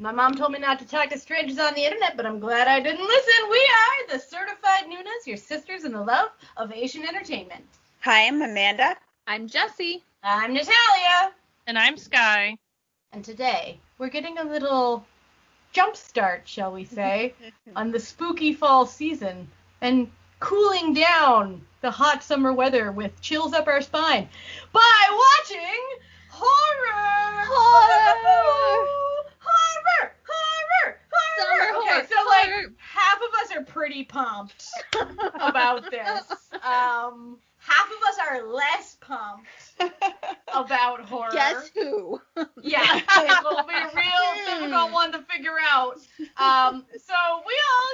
My mom told me not to talk to strangers on the internet, but I'm glad I didn't listen. We are the Certified Nunas, your sisters in the love of Asian entertainment. Hi, I'm Amanda. I'm Jessie. I'm Natalia. And I'm Sky. And today, we're getting a little jump start, shall we say, on the spooky fall season and cooling down the hot summer weather with chills up our spine by watching horror. Summer Okay, horror. so like half of us are pretty pumped about this. Half of us are less pumped about horror. Guess who? Yeah, it'll be a real difficult one to figure out. So we all,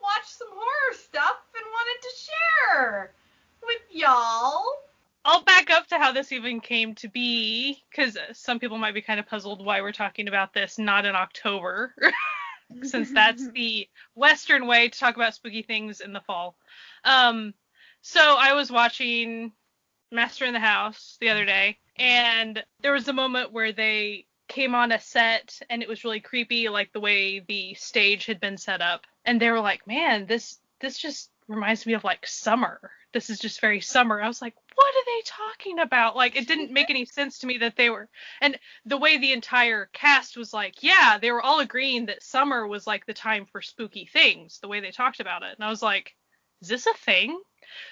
watched some horror stuff and wanted to share with y'all. I'll back up to how this even came to be, because some people might be kind of puzzled why we're talking about this not in October, since that's the Western way to talk about spooky things in the fall. So I was watching Master in the House the other day, and there was a moment where they came on a set, and it was really creepy, like the way the stage had been set up. And they were like, man, this just reminds me of like summer. This is just very summer. I was like, what are they talking about? Like, it didn't make any sense to me that they were, and the way the entire cast was like, yeah, they were all agreeing that summer was like the time for spooky things, the way they talked about it. And I was like, is this a thing?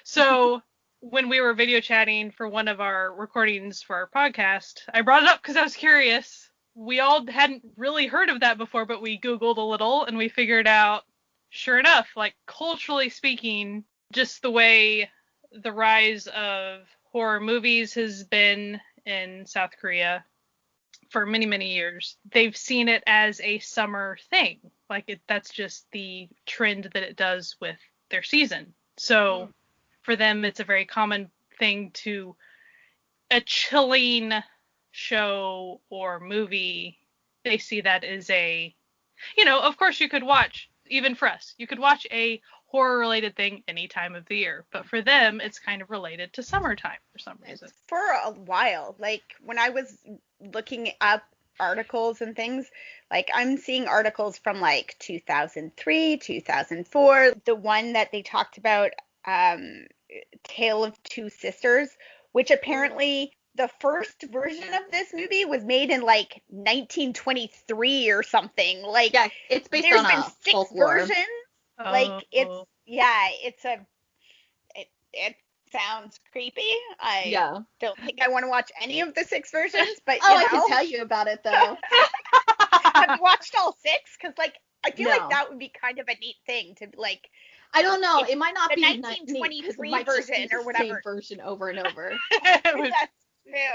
So when we were video chatting for one of our recordings for our podcast, I brought it up because I was curious. We all hadn't really heard of that before, but we Googled a little and we figured out, sure enough, like culturally speaking, just the way the rise of horror movies has been in South Korea for many, many years. They've seen it as a summer thing. Like that's just the trend that it does with their season. So for them, it's a very common thing to a chilling show or movie. They see that as a, of course you could watch, even for us, you could watch a horror related thing any time of the year. But for them, it's kind of related to summertime for some reason. For a while, like when I was looking up articles and things, like I'm seeing articles from like 2003, 2004. The one that they talked about, Tale of Two Sisters, which apparently the first version of this movie was made in like 1923 or something. Like, yeah, it's based there's on been a 6 folklore versions. Like it sounds creepy. I don't think I want to watch any of the 6 versions, but I can tell you about it though. Have you watched all 6? Because like I feel like that would be kind of a neat thing to like. I don't know. It might not the be 1923 version or whatever. Same version over and over.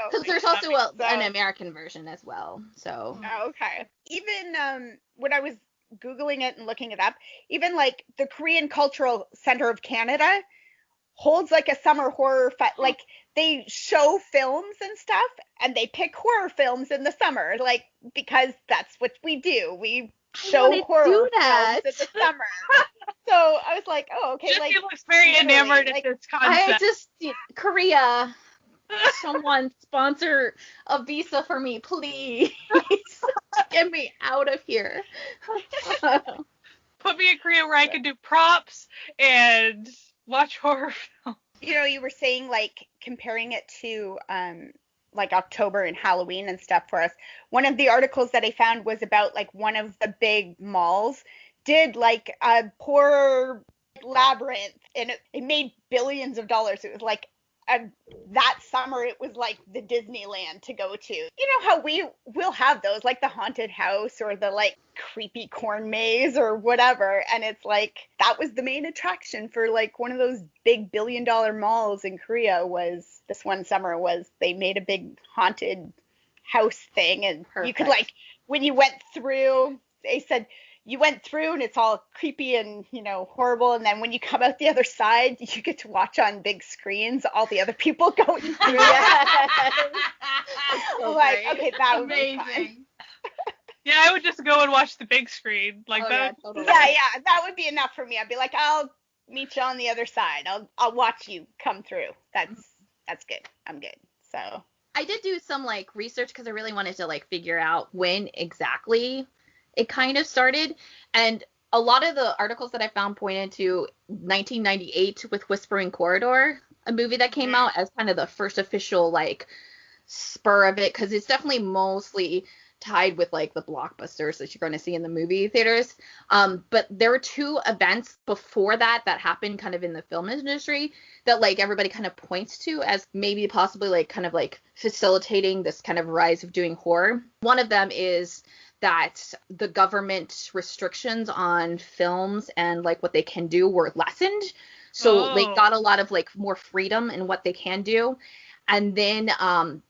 Because there's also an American version as well. So. Okay. Even when I was Googling it and looking it up, even like the Korean Cultural Center of Canada holds like a summer horror like they show films and stuff, and they pick horror films in the summer, like because that's what we do. We show horror films in the summer. So I was like, oh, okay. Jessie like looks very enamored at this concept. Korea, someone sponsor a visa for me, please. Get me out of here. Put me in Korea where I can do props and watch horror films. You were saying like comparing it to like October and Halloween and stuff for us. One of the articles that I found was about like one of the big malls did like a horror labyrinth, and it made billions of dollars. It was like that summer it was like the Disneyland to go to. You know how we'll have those, like the haunted house or the like creepy corn maze or whatever, and it's like that was the main attraction for like one of those big billion-dollar malls in Korea. Was this one summer was they made a big haunted house thing, and you could like when you went through, they said you went through and it's all creepy and, horrible. And then when you come out the other side, you get to watch on big screens all the other people going through. So like, okay, that would be fun. Yeah, I would just go and watch the big screen. Like that. Yeah, totally. Yeah, that would be enough for me. I'd be like, I'll meet you on the other side. I'll watch you come through. That's good. I'm good. So I did do some like research because I really wanted to like figure out when exactly it kind of started. And a lot of the articles that I found pointed to 1998 with Whispering Corridor, a movie that came out as kind of the first official like spur of it, because it's definitely mostly tied with like the blockbusters that you're going to see in the movie theaters. But there were two events before that happened kind of in the film industry that like everybody kind of points to as maybe possibly like kind of like facilitating this kind of rise of doing horror. One of them is that the government restrictions on films and like what they can do were lessened. So they got a lot of like more freedom in what they can do. And then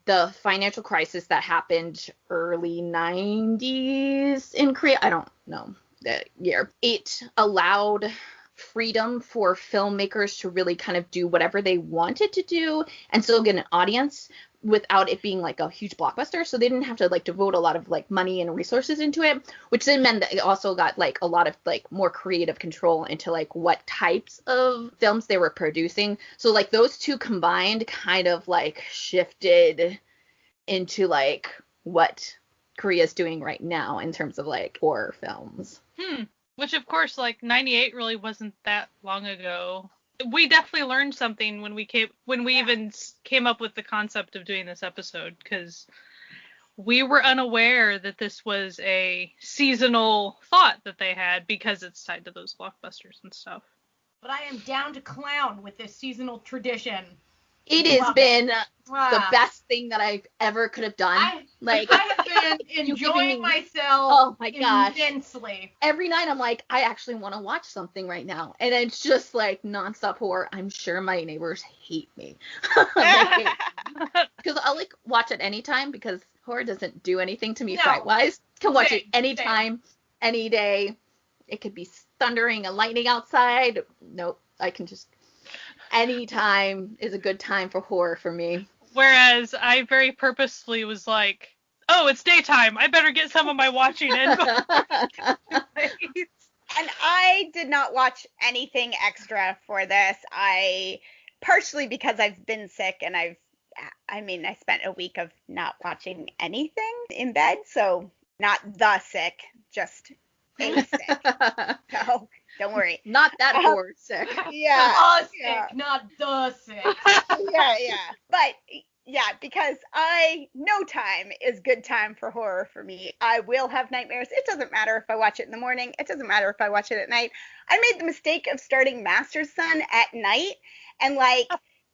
the financial crisis that happened early 90s in Korea, I don't know the year, it allowed freedom for filmmakers to really kind of do whatever they wanted to do and still get an audience without it being like a huge blockbuster. So they didn't have to like devote a lot of like money and resources into it, which then meant that it also got like a lot of like more creative control into like what types of films they were producing. So like those two combined kind of like shifted into like what Korea's doing right now in terms of like horror films. Which of course, like 98 really wasn't that long ago. We definitely learned something when we even came up with the concept of doing this episode, because we were unaware that this was a seasonal thought that they had because it's tied to those blockbusters and stuff. But I am down to clown with this seasonal tradition. It has been the best thing that I ever could have done. I have been enjoying myself immensely. Every night I'm like, I actually want to watch something right now. And it's just like nonstop horror. I'm sure my neighbors hate me. Because I'll like watch it anytime because horror doesn't do anything to me fright-wise. Can watch it anytime, any day. It could be thundering and lightning outside. Nope, I can just... Any time is a good time for horror for me. Whereas I very purposefully was like, oh, it's daytime. I better get some of my watching in. And I did not watch anything extra for this. Partially because I've been sick and I spent a week of not watching anything in bed. So not the sick, just a sick. So don't worry. Not that horror sick. Yeah. Sick, not the sick. Yeah. But yeah, because no time is good time for horror for me. I will have nightmares. It doesn't matter if I watch it in the morning. It doesn't matter if I watch it at night. I made the mistake of starting Master's Son at night and like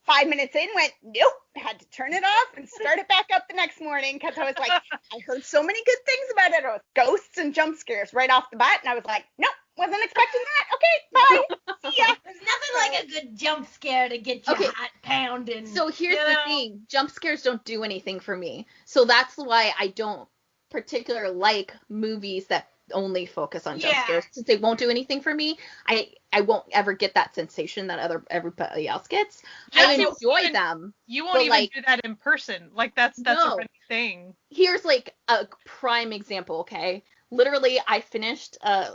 5 minutes in went, nope, had to turn it off and start it back up the next morning because I was like, I heard so many good things about it. It was ghosts and jump scares right off the bat. And I was like, nope, wasn't expecting that. Okay, bye. See ya. There's nothing like a good jump scare to get your heart pounding. So here's the thing. Jump scares don't do anything for me. So that's why I don't particularly like movies that only focus on jump scares. Since they won't do anything for me, I won't ever get that sensation that everybody else gets. I enjoy them. You won't even do that in person. Like that's a funny thing. Here's like a prime example, okay? Literally, I finished a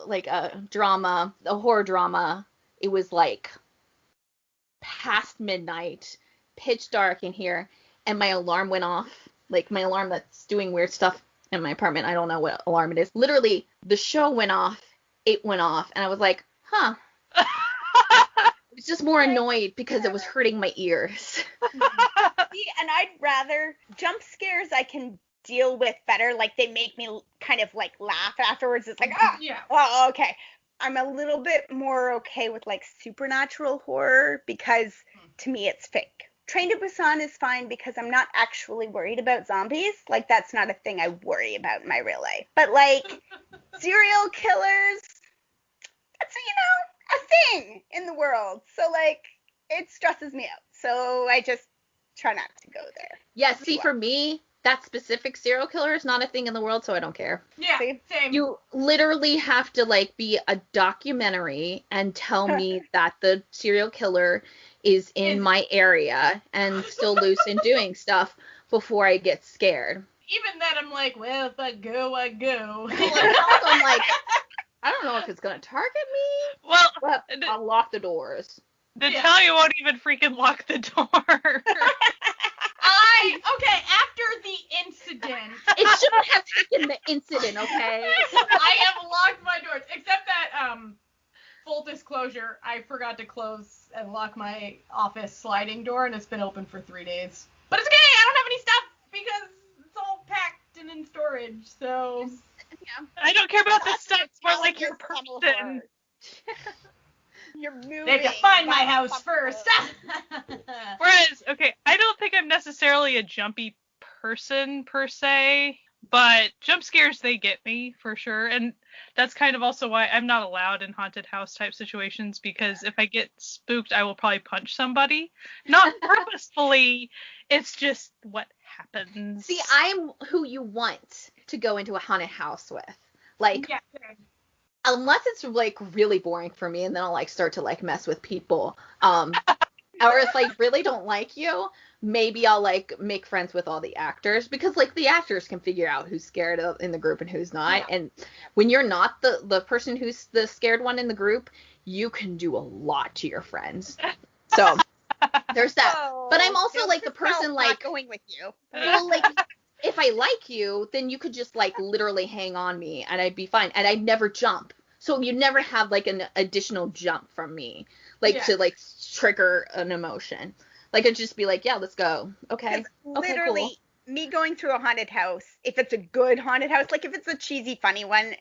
horror drama. It was like past midnight, pitch dark in here, and my alarm went off. Like my alarm that's doing weird stuff in my apartment. I don't know what alarm it is. Literally, the show went off. It went off, and I was like, huh. I was just more annoyed because it was hurting my ears. See, and I'd rather jump scares I can deal with better. Like they make me kind of like laugh afterwards. It's like, well, okay. I'm a little bit more okay with like supernatural horror because to me it's fake. Train to Busan is fine because I'm not actually worried about zombies. Like that's not a thing I worry about in my real life. But like serial killers, that's a thing in the world. So like it stresses me out. So I just try not to go there. Yeah, see, for me, that specific serial killer is not a thing in the world, so I don't care. Yeah, same. You literally have to like be a documentary and tell me that the serial killer is in my area and still loose and doing stuff before I get scared. Even then, I'm like, well, if I go, I go. I'm like, I don't know if it's gonna target me. Well, but I'll lock the doors. Natalia won't even freaking lock the door. Okay, after the incident, It shouldn't have taken the incident, okay? I have locked my doors. Except that, full disclosure, I forgot to close and lock my office sliding door, and it's been open for 3 days. But it's okay, I don't have any stuff because it's all packed and in storage, so... Yeah. I don't care about the stuff. It's more like Your your tunnel person. horror. You're moving. They have to find my That's house tunnel first. horror. Whereas, okay, I don't think I'm necessarily a jumpy person per se, but jump scares, they get me for sure. And that's kind of also why I'm not allowed in haunted house type situations, because if I get spooked, I will probably punch somebody. Not purposefully, it's just what happens. See, I'm who you want to go into a haunted house with. Like, Yeah. unless it's like really boring for me, and then I'll like start to like mess with people. Or if I really don't like you, maybe I'll like make friends with all the actors, because like the actors can figure out who's scared in the group and who's not. Yeah. And when you're not the person who's the scared one in the group, you can do a lot to your friends. So there's that. But I'm also Jill, like the just know person I'm like not going with you. well, like, if I like you, then you could just, like, literally hang on me, and I'd be fine. And I'd never jump. So you'd never have, like, an additional jump from me, like, Yeah. to, like, trigger an emotion. Like, it'd just be like, yeah, let's go. Okay. 'Cause Okay, literally, me going through a haunted house, if it's a good haunted house, like if it's a cheesy, funny one,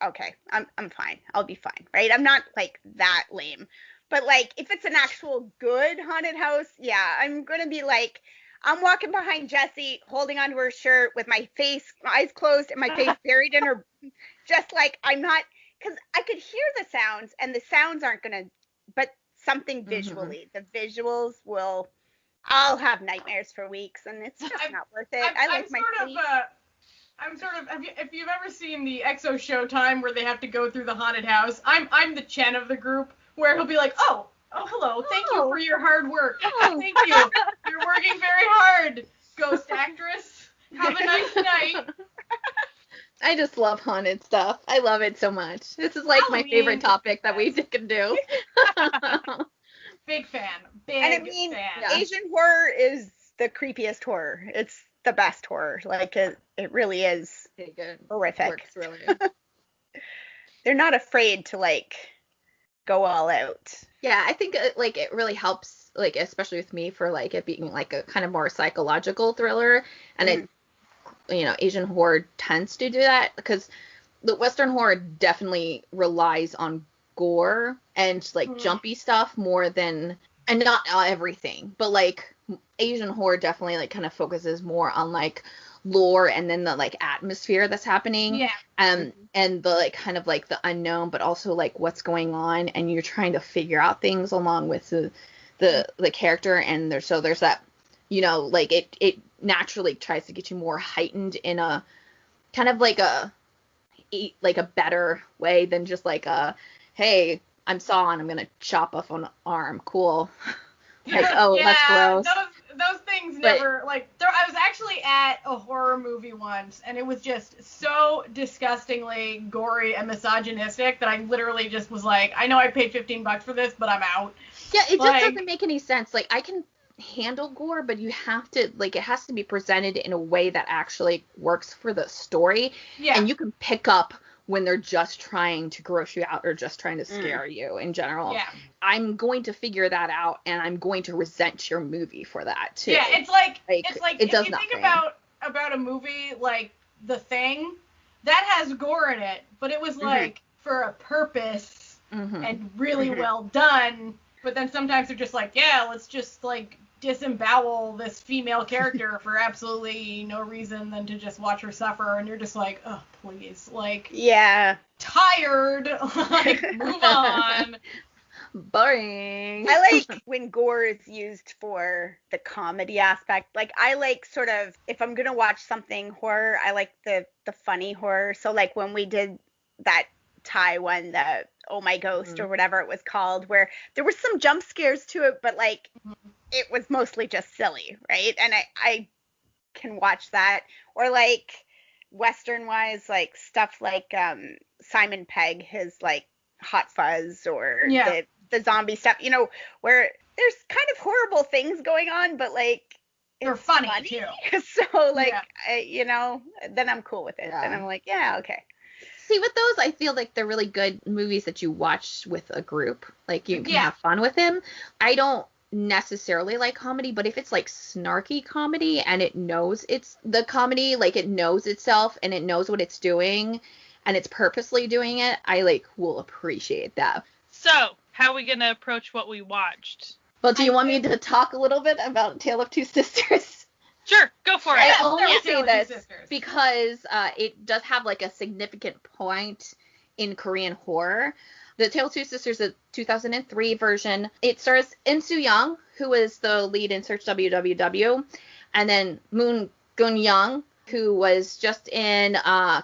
I'm fine. I'll be fine, right? I'm not like that lame. But like if it's an actual good haunted house, yeah, I'm gonna be like, I'm walking behind Jessie, holding onto her shirt with my eyes closed, and my face buried in her, just like I'm not, because I could hear the sounds, and the sounds aren't gonna, but something visually, the visuals will. I'll have nightmares for weeks, and it's just not worth it. I like my sleep. I'm sort of, if you've ever seen the EXO Showtime where they have to go through the haunted house, I'm the Chen of the group, where he'll be like, oh, hello, thank you for your hard work. Oh. Thank you. You're working very hard, ghost actress. Have a nice night. I just love haunted stuff. I love it so much. This is like my Halloween favorite is topic the that we best. can do. Big fan. Big And I mean, fan. Yeah. Asian horror is the creepiest horror. It's the best horror. Like it really is Okay, good. horrific. Works really. They're not afraid to like go all out. Yeah, I think like it really helps, like especially with me, for like it being like a kind of more psychological thriller, and it, Asian horror tends to do that, because the Western horror definitely relies on gore and like jumpy stuff more than, and not everything, but like Asian horror definitely like kind of focuses more on like lore and then the like atmosphere that's happening. Yeah. And the like kind of like the unknown, but also like what's going on, and you're trying to figure out things along with the character, and there's that, like it naturally tries to get you more heightened in a kind of like a better way than just like a, hey, I'm Saw and I'm gonna chop off an arm, cool. Like, oh, that's gross. Those things never, like, I was actually at a horror movie once, and it was just so disgustingly gory and misogynistic that I literally just was like, I know I paid $15 for this, but I'm out. Yeah, it just doesn't make any sense. Like, I can handle gore, but you have to, like, it has to be presented in a way that actually works for the story. Yeah. And you can pick up when they're just trying to gross you out or just trying to scare you in general. Yeah. I'm going to figure that out, and I'm going to resent your movie for that too. Yeah, it's like it if does you nothing. think about a movie like The Thing, that has gore in it, but it was like for a purpose and really well done. But then sometimes they're just like, yeah, let's just like disembowel this female character for absolutely no reason than to just watch her suffer, and you're just like, oh, please, like, Yeah. tired, like, move on. Boring. I like when gore is used for the comedy aspect. Like, I like sort of, if I'm gonna watch something horror, I like the funny horror. So like when we did that Thai one, the Oh My Ghost or whatever it was called, where there were some jump scares to it, but like it was mostly just silly, right? And I can watch that. Or like Western wise, like stuff like Simon Pegg, his like Hot Fuzz, or the zombie stuff, where there's kind of horrible things going on, but like They're it's funny, too. So, like, Yeah. then I'm cool with it. Yeah. Then I'm like, yeah, okay. See, with those, I feel like they're really good movies that you watch with a group. Like, you can have fun with them. I don't necessarily like comedy, but if it's like snarky comedy and it knows it's the comedy, like it knows itself and it knows what it's doing and it's purposely doing it, I like will appreciate that. So, how are we going to approach what we watched? Well, do you want me to talk a little bit about Tale of Two Sisters? Sure, go for it. I only Tale say of Two this Sisters. because it does have like a significant point in Korean horror. The Tale of Two Sisters, the 2003 version, it stars In Soo Young, who is the lead in Search WWW, and then Moon Gun Young, who was just in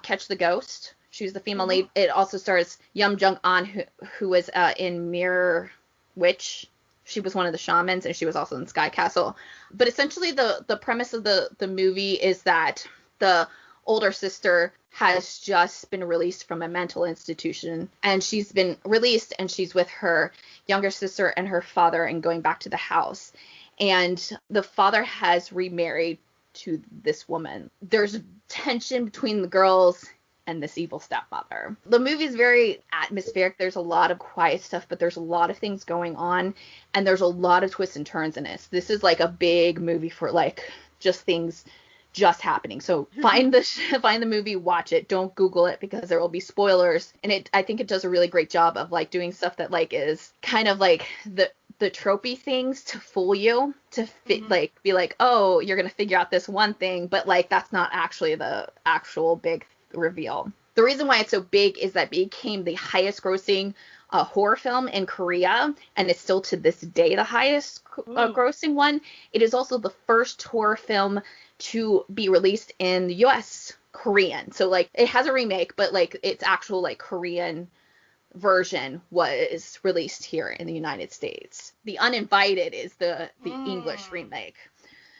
Catch the Ghost. She was the female lead. It also stars Yum Jung An, who was in Mirror Witch. She was one of the shamans, and she was also in Sky Castle. But essentially, the premise of the movie is that the older sister has just been released from a mental institution, and she's been released, and she's with her younger sister and her father and going back to the house. And the father has remarried to this woman. There's tension between the girls and this evil stepmother. The movie is very atmospheric. There's a lot of quiet stuff, but there's a lot of things going on, and there's a lot of twists and turns in it. This is like a big movie for like just things just happening. So find the movie, watch it. Don't Google it because there will be spoilers. And I think it does a really great job of like doing stuff that like is kind of like the tropey things to fool you, to fit, like be like, oh, you're gonna figure out this one thing, but like that's not actually the actual big reveal. The reason why it's so big is that it became the highest grossing horror film in Korea, and it's still to this day the highest grossing one. It is also the first horror film to be released in the US Korean. So like it has a remake, but like its actual like Korean version was released here in the United States. The Uninvited is the English remake.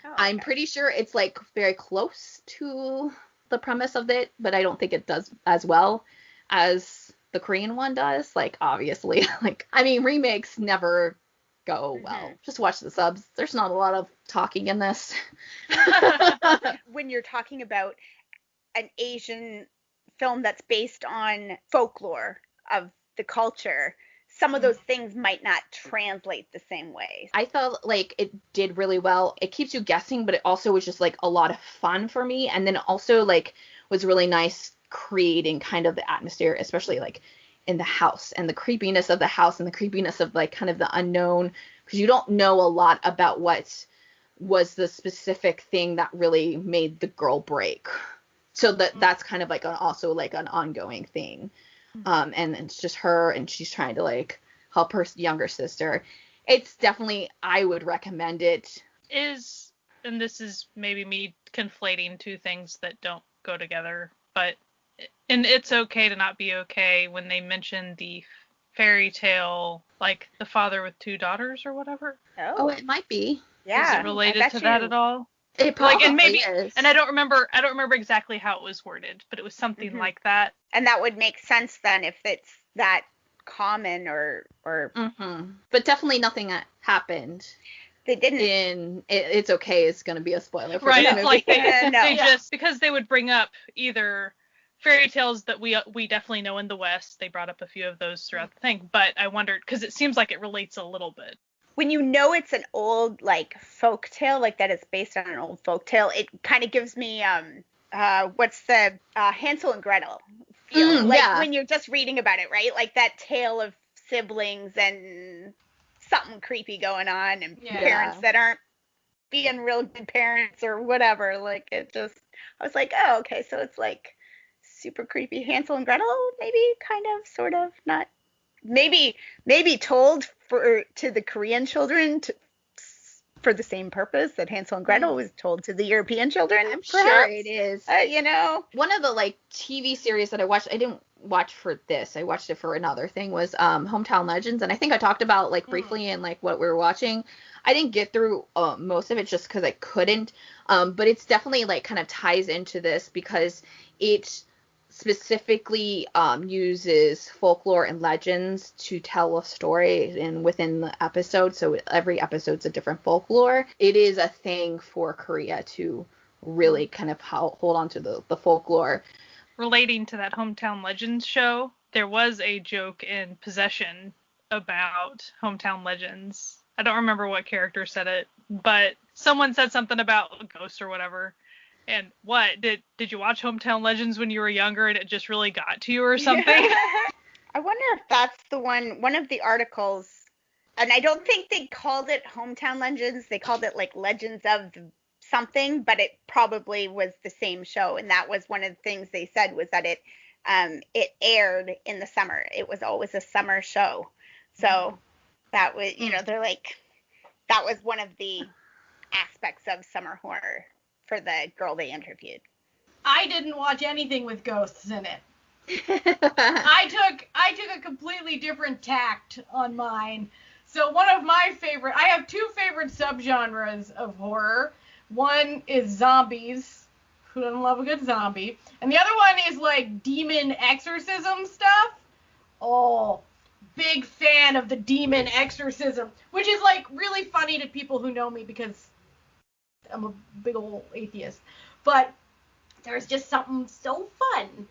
Oh, okay. I'm pretty sure it's like very close to the premise of it, but I don't think it does as well as the Korean one does. Like obviously, like I mean remakes never go well. Just watch the subs. There's not a lot of talking in this. When you're talking about an Asian film that's based on folklore of the culture, some of those things might not translate the same way. I felt like it did really well. It keeps you guessing, but it also was just like a lot of fun for me. And then also like was really nice creating kind of the atmosphere, especially like in the house and the creepiness of the house and the creepiness of like kind of the unknown, because you don't know a lot about what was the specific thing that really made the girl break. So that's kind of like also like an ongoing thing. And it's just her, and she's trying to like help her younger sister. It's definitely, I would recommend it. And this is maybe me conflating two things that don't go together, but and it's okay to not be okay when they mention the fairy tale, like the father with two daughters or whatever. Oh, it might be. Yeah. Is it related to that at all? It probably like, and maybe is. And I don't remember exactly how it was worded, but it was something like that. And that would make sense then if it's that common or But definitely nothing that happened. They didn't. In It's Okay is going to be a spoiler for Right, the it's movie. like they No. just, because they would bring up either fairy tales that we definitely know in the West. They brought up a few of those throughout the thing, but I wondered, because it seems like it relates a little bit. When you know it's an old like folk tale, like that it's based on an old folk tale, it kind of gives me what's the Hansel and Gretel feel, like yeah. when you're just reading about it, right? Like that tale of siblings and something creepy going on, and parents that aren't being real good parents or whatever. Like it just, I was like, oh, okay, so it's like super creepy Hansel and Gretel, maybe, kind of, sort of, not. Maybe told to the Korean children for the same purpose that Hansel and Gretel was told to the European children. I'm perhaps. sure it is. One of the like TV series that I watched, I didn't watch for this, I watched it for another thing, was Hometown Legends, and I think I talked about like briefly in like what we were watching. I didn't get through most of it just because I couldn't, but it's definitely like kind of ties into this because it specifically uses folklore and legends to tell a story and within the episode. So every episode's a different folklore. It is a thing for Korea to really kind of hold on to the folklore. Relating to that Hometown Legends show, there was a joke in Possession about Hometown Legends. I don't remember what character said it, but someone said something about ghosts or whatever. And what? Did you watch Hometown Legends when you were younger and it just really got to you or something? I wonder if that's the one of the articles, and I don't think they called it Hometown Legends. They called it like Legends of something, but it probably was the same show. And that was one of the things they said was that it aired in the summer. It was always a summer show. So that was, they're like, that was one of the aspects of summer horror for the girl they interviewed. I didn't watch anything with ghosts in it. I took a completely different tact on mine. So one of my I have two favorite subgenres of horror. One is zombies. Who doesn't love a good zombie? And the other one is like demon exorcism stuff. Oh, big fan of the demon exorcism, which is like really funny to people who know me because I'm a big old atheist. But there's just something so fun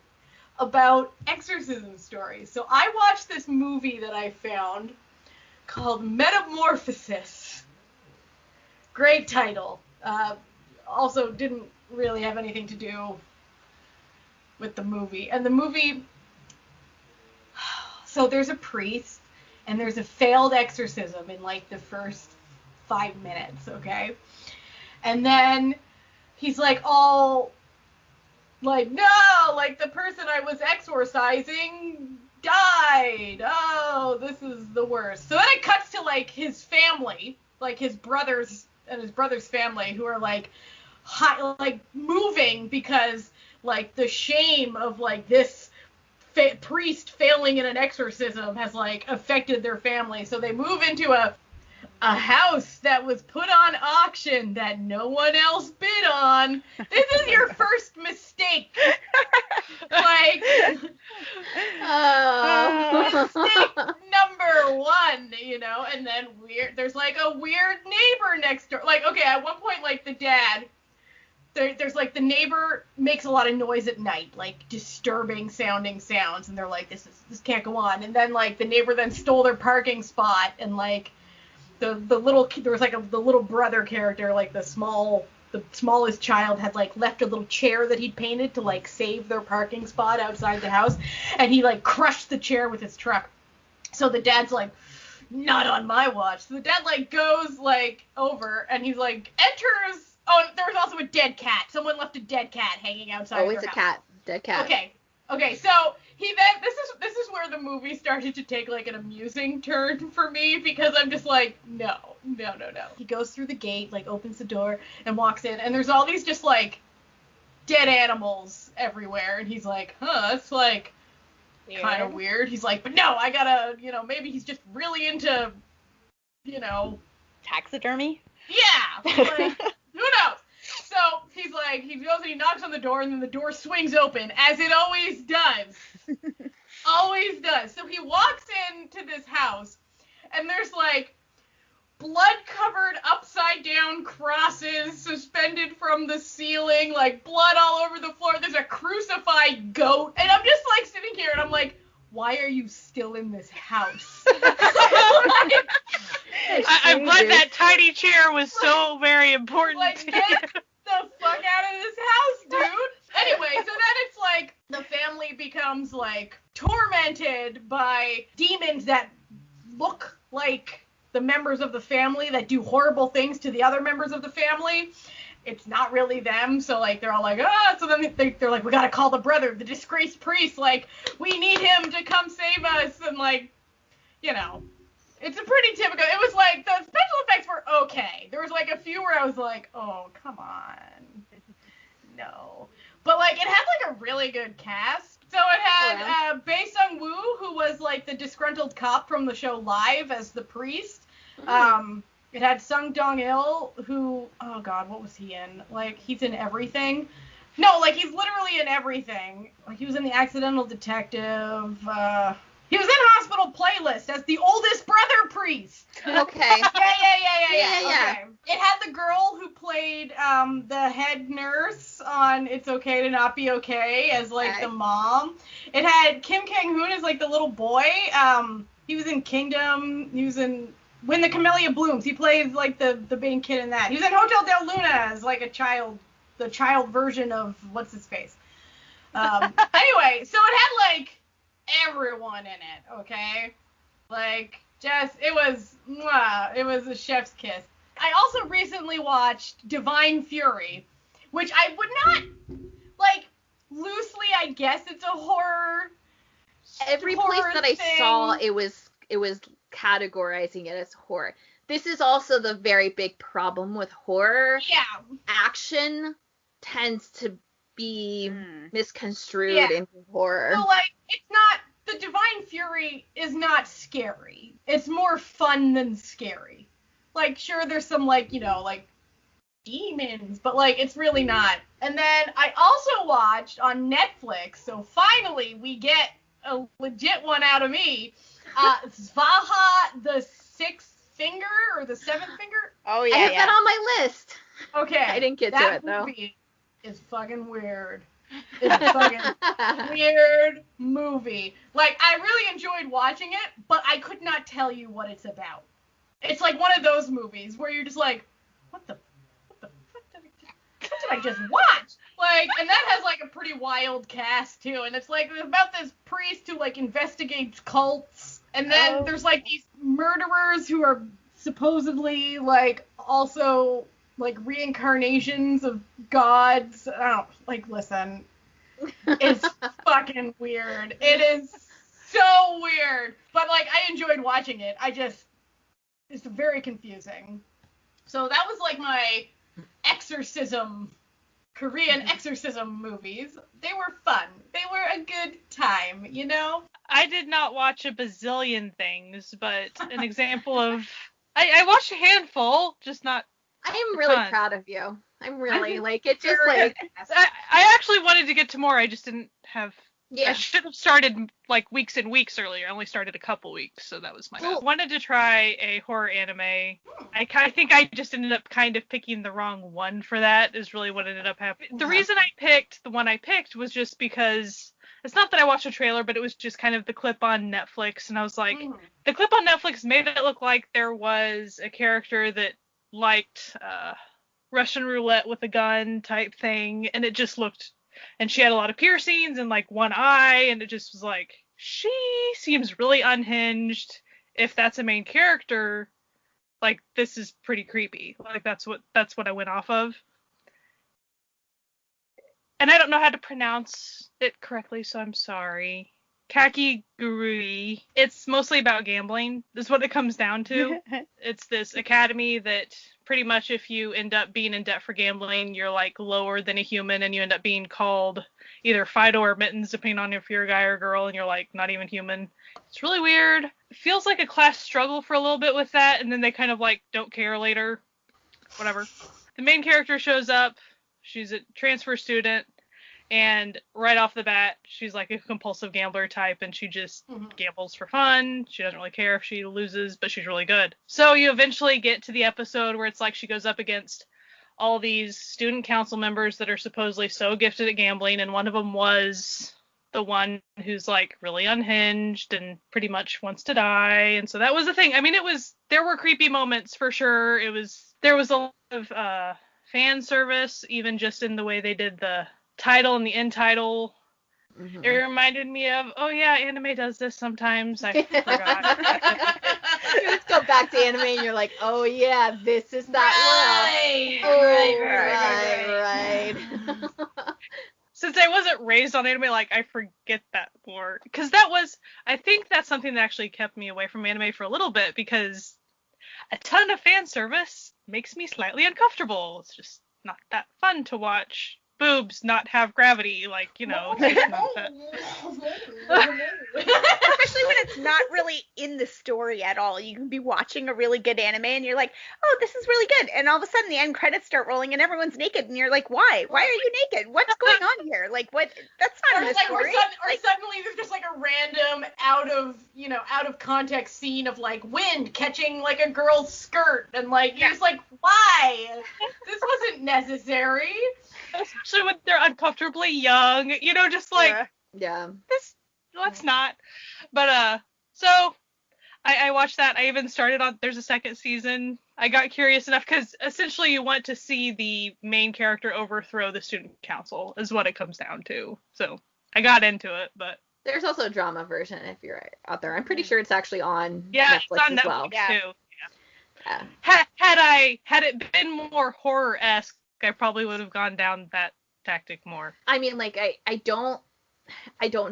about exorcism stories. So I watched this movie that I found called Metamorphosis. Great title. Also didn't really have anything to do with the movie. And the movie, so there's a priest and there's a failed exorcism in like the first 5 minutes, okay? And then he's like all like, no, like the person I was exorcising died. Oh, this is the worst. So then it cuts to like his family, like his brothers and his brother's family who are like moving because like the shame of like this priest failing in an exorcism has like affected their family. So they move into a house that was put on auction that no one else bid on. This is your first mistake. Like, mistake number one, and then there's like a weird neighbor next door. Like, okay, at one point, like the dad, there's like the neighbor makes a lot of noise at night, like disturbing sounding sounds, and they're like, this can't go on. And then like the neighbor then stole their parking spot, and like the little brother character, like the smallest child had like left a little chair that he'd painted to like save their parking spot outside the house, and he like crushed the chair with his truck. So the dad's like, not on my watch. So the dad like goes like over and he's like enters. Oh, there was also a dead cat. Someone left a dead cat hanging outside Always their a house. cat. Dead cat. Okay, so he then this is where the movie started to take like an amusing turn for me, because I'm just like, no. He goes through the gate, like opens the door and walks in, and there's all these just like dead animals everywhere, and he's like, that's like kind of weird. He's like, but no, I gotta, maybe he's just really into, taxidermy? Yeah, like, who knows? So he's like, he goes and he knocks on the door, and then the door swings open, as it always does. Always does. So he walks into this house, and there's like blood-covered upside-down crosses suspended from the ceiling, like blood all over the floor. There's a crucified goat, and I'm just like sitting here, and I'm like, why are you still in this house? I'm glad that tiny chair was so very important. Like, get the fuck out of this house, dude. Anyway, so then it's like the family becomes like tormented by demons that look like the members of the family that do horrible things to the other members of the family. It's not really them, so like they're all like, so then they're like, we gotta call the brother, the disgraced priest, like, we need him to come save us, and like, it's a pretty typical, it was like, the special effects were okay. There was like a few where I was like, oh, come on. No. But like, it had like a really good cast. So it had Bae Sung-woo, who was like the disgruntled cop from the show Live as the priest. It had Sung Dong-il, who, oh god, what was he in? Like, he's in everything. No, like, he's literally in everything. Like, he was in The Accidental Detective. He was in Hospital Playlist as the oldest brother priest. Okay. Yeah. Yeah. Okay. It had the girl who played the head nurse on It's Okay to Not Be Okay as, like, the mom. It had Kim Kang-hoon as, like, the little boy. He was in Kingdom. He was in When the Camellia Blooms. He plays, like, the main kid in that. He was in Hotel Del Luna as, like, the child version of what's-his-face. Anyway, so it had, like, everyone in it, okay? Like, just, it was a chef's kiss. I also recently watched Divine Fury, which I would not, like, loosely, I guess it's a horror. Every horror place that I thing. saw, it was categorizing it as horror. This is also the very big problem with horror. Yeah. Action tends to be misconstrued into horror. So, like, it's not, the Divine Fury is not scary. It's more fun than scary. Like, sure, there's some, like, you know, like, demons, but, like, it's really not. And then I also watched on Netflix, so finally we get a legit one out of me, Svaha the Sixth Finger, or the Seventh Finger? Oh, yeah, I have that on my list. Okay. I didn't get to it, though. That movie is fucking weird. It's a fucking weird movie. Like, I really enjoyed watching it, but I could not tell you what it's about. It's like one of those movies where you're just like, what the fuck did I just watch? Like, and that has, like, a pretty wild cast, too. And it's, like, about this priest who, like, investigates cults. And then there's, like, these murderers who are supposedly, like, also, like, reincarnations of gods. I don't, like, listen. It's fucking weird. It is so weird. But, like, I enjoyed watching it. It's very confusing. So that was, like, my Korean exorcism movies. They were fun. They were a good time, you know? I did not watch a bazillion things, but an example of... I watched a handful, just not... I am really proud of you. I'm really, like, it's just like... I actually wanted to get to more, I just didn't have... Yeah. I should have started, like, weeks and weeks earlier. I only started a couple weeks, so that was my bad. I wanted to try a horror anime. I think I just ended up kind of picking the wrong one for that, is really what ended up happening. The reason I picked the one I picked was just because... It's not that I watched a trailer, but it was just kind of the clip on Netflix, and I was like... The clip on Netflix made it look like there was a character that liked Russian roulette with a gun type thing, and it just looked... And she had a lot of piercings and, like, one eye, and it just was like, she seems really unhinged. If that's a main character, like, this is pretty creepy. Like, that's what I went off of. And I don't know how to pronounce it correctly, so I'm sorry. Kakigurui. It's mostly about gambling, is what it comes down to. It's this academy that pretty much if you end up being in debt for gambling, you're, like, lower than a human, and you end up being called either Fido or Mittens, depending on if you're a guy or a girl, and you're, like, not even human. It's really weird. It feels like a class struggle for a little bit with that, and then they kind of, like, don't care later. Whatever. The main character shows up. She's a transfer student. And right off the bat, she's like a compulsive gambler type, and she just gambles for fun. She doesn't really care if she loses, but she's really good. So you eventually get to the episode where it's like she goes up against all these student council members that are supposedly so gifted at gambling, and one of them was the one who's, like, really unhinged and pretty much wants to die. And so that was the thing. I mean, there were creepy moments for sure. There was a lot of fan service, even just in the way they did the title and the end title. It reminded me of, oh yeah, anime does this sometimes. I forgot. You just go back to anime and you're like, oh yeah, this is that right. Since I wasn't raised on anime, like, I forget that more. Because I think that's something that actually kept me away from anime for a little bit, because a ton of fan service makes me slightly uncomfortable. It's just not that fun to watch boobs not have gravity, like, you know. It's just not that. Especially when it's not really in the story at all. You can be watching a really good anime and you're like, oh, this is really good. And all of a sudden the end credits start rolling and everyone's naked and you're like, why? Why are you naked? What's going on here? Like, what? That's not in the story. Or suddenly there's just like a random out of context scene of like wind catching like a girl's skirt and like you're just like, why? This wasn't necessary. Especially when they're uncomfortably young, just like Yeah. this. Let's not. But so I watched that. I even started on. There's a second season. I got curious enough because essentially you want to see the main character overthrow the student council is what it comes down to. So I got into it, but there's also a drama version if you're out there. I'm pretty sure it's actually on Netflix it's on as Netflix well. Yeah. Too. Yeah. Had it been more horror-esque, I probably would have gone down that tactic more. I mean, like I don't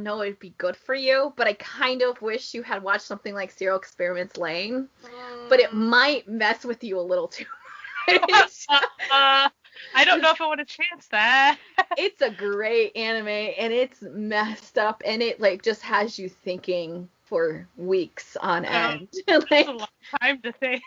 know it'd be good for you, but I kind of wish you had watched something like Serial Experiments Lane, but it might mess with you a little too much. I don't know if I want to chance that. It's a great anime, and it's messed up, and it like just has you thinking for weeks on end. It's a long time to think.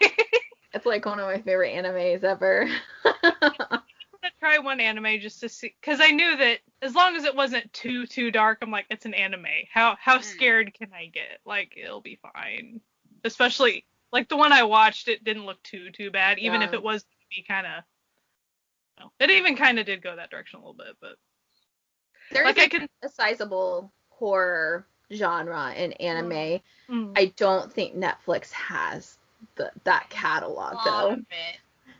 It's like one of my favorite animes ever. To try one anime just to see, because I knew that as long as it wasn't too dark, I'm like, it's an anime. How scared can I get? Like, it'll be fine. Especially like the one I watched, it didn't look too bad, even if it was to be kind of. It even kind of did go that direction a little bit, but there's like a sizable horror genre in anime. Mm. I don't think Netflix has that catalog though.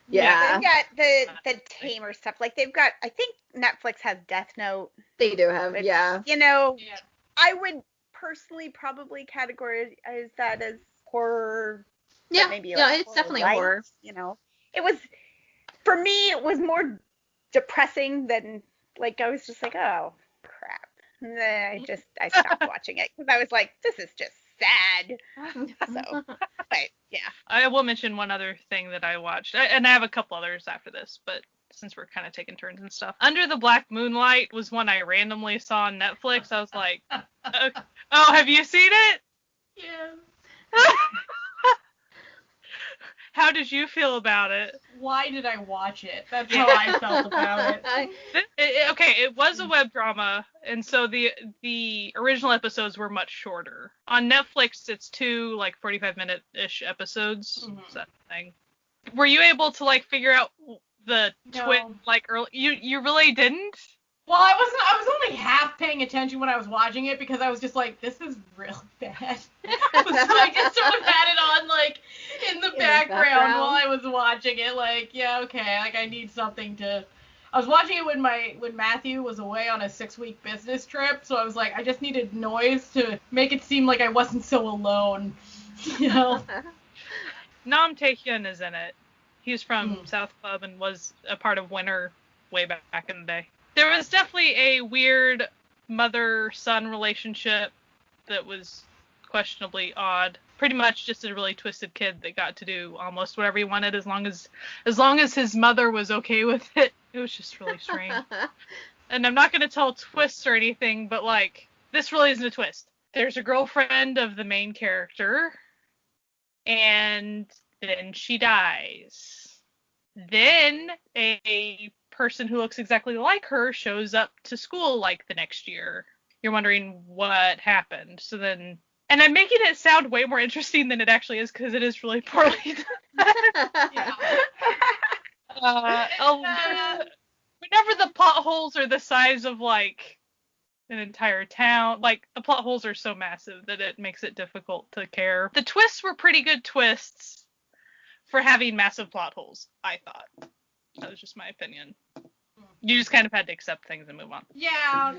Yeah. They've got the tamer stuff. Like they've got, I think Netflix has Death Note. They do have, which, yeah. I would personally probably categorize that as horror. Yeah, maybe like it's definitely horror. It was, for me, it was more depressing than, like, I was just like, oh, crap. And then I stopped watching it because I was like, this is just sad. So, but yeah. I will mention one other thing that I watched, and I have a couple others after this, but since we're kind of taking turns and stuff. Under the Black Moonlight was one I randomly saw on Netflix. I was like, oh, have you seen it? Yeah. How did you feel about it? Why did I watch it? That's how I felt about it. It was a web drama, and so the original episodes were much shorter. On Netflix, it's 2 like 45-minute-ish episodes. Mm-hmm. That thing. Were you able to like figure out the twist like early? You really didn't? Well, I was only half paying attention when I was watching it because I was just like, this is really bad. So I just sort of had it on like in the background while I was watching it. Like, yeah, okay, like I need something to. I was watching it when Matthew was away on a 6-week business trip, so I was like, I just needed noise to make it seem like I wasn't so alone, Nam Tae-hyun is in it. He's from South Club and was a part of Winter way back in the day. There was definitely a weird mother-son relationship that was questionably odd. Pretty much just a really twisted kid that got to do almost whatever he wanted as long as his mother was okay with it. It was just really strange. And I'm not going to tell twists or anything, but like this really isn't a twist. There's a girlfriend of the main character, and then she dies. Then a person who looks exactly like her shows up to school like the next year. You're wondering what happened. So then, and I'm making it sound way more interesting than it actually is because it is really poorly done. Whenever the plot holes are the size of like an entire town, like the plot holes are so massive that it makes it difficult to care. The twists were pretty good twists for having massive plot holes, I thought. That was just my opinion. You just kind of had to accept things and move on. Yeah.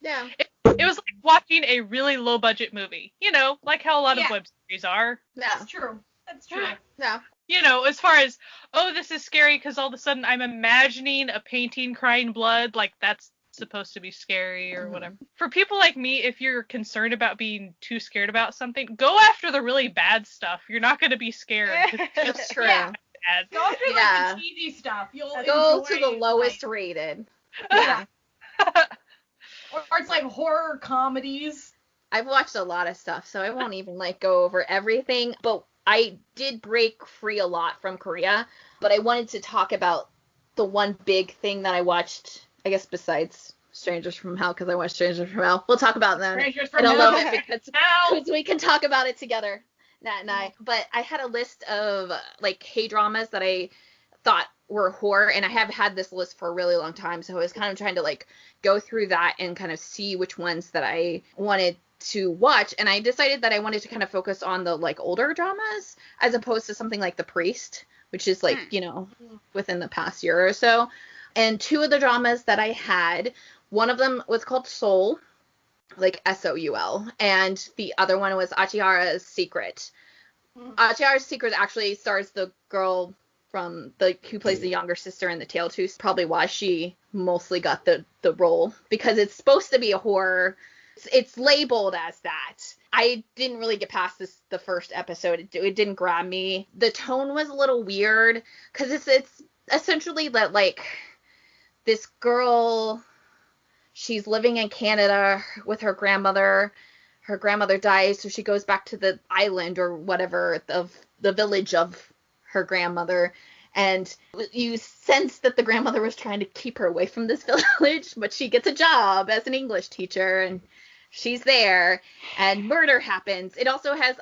Yeah. It was like watching a really low budget movie. Like how a lot of web series are. That's true. Yeah. As far as, oh, this is scary because all of a sudden I'm imagining a painting crying blood, like that's supposed to be scary or whatever. For people like me, if you're concerned about being too scared about something, go after the really bad stuff. You're not going to be scared. That's true. Yeah. Go after like the cheesy stuff. You'll go to the lowest rated. Yeah. Or it's like horror comedies. I've watched a lot of stuff, so I won't even like go over everything. But I did break free a lot from Korea. But I wanted to talk about the one big thing that I watched, I guess, besides Strangers from Hell, because I watched Strangers from Hell. We'll talk about them Strangers in from a little Hell. bit because we can talk about it together, Nat and I. But I had a list of like K-dramas that I thought were horror, and I have had this list for a really long time, so I was kind of trying to like go through that and kind of see which ones that I wanted to watch, and I decided that I wanted to kind of focus on the like older dramas as opposed to something like The Priest, which is like, you know, within the past year or so. And two of the dramas that I had, one of them was called Soul, like Soul, and the other one was Achihara's Secret. Achihara's Secret actually stars the girl from who plays the younger sister in The Tale 2, probably why she mostly got the role, because it's supposed to be a horror. It's labeled as that. I didn't really get past the first episode. It didn't grab me. The tone was a little weird because it's essentially that like this girl, she's living in Canada with her grandmother. Her grandmother dies, so she goes back to the island or whatever of the village of her grandmother, and you sense that the grandmother was trying to keep her away from this village, but she gets a job as an English teacher, and she's there, and murder happens. It also has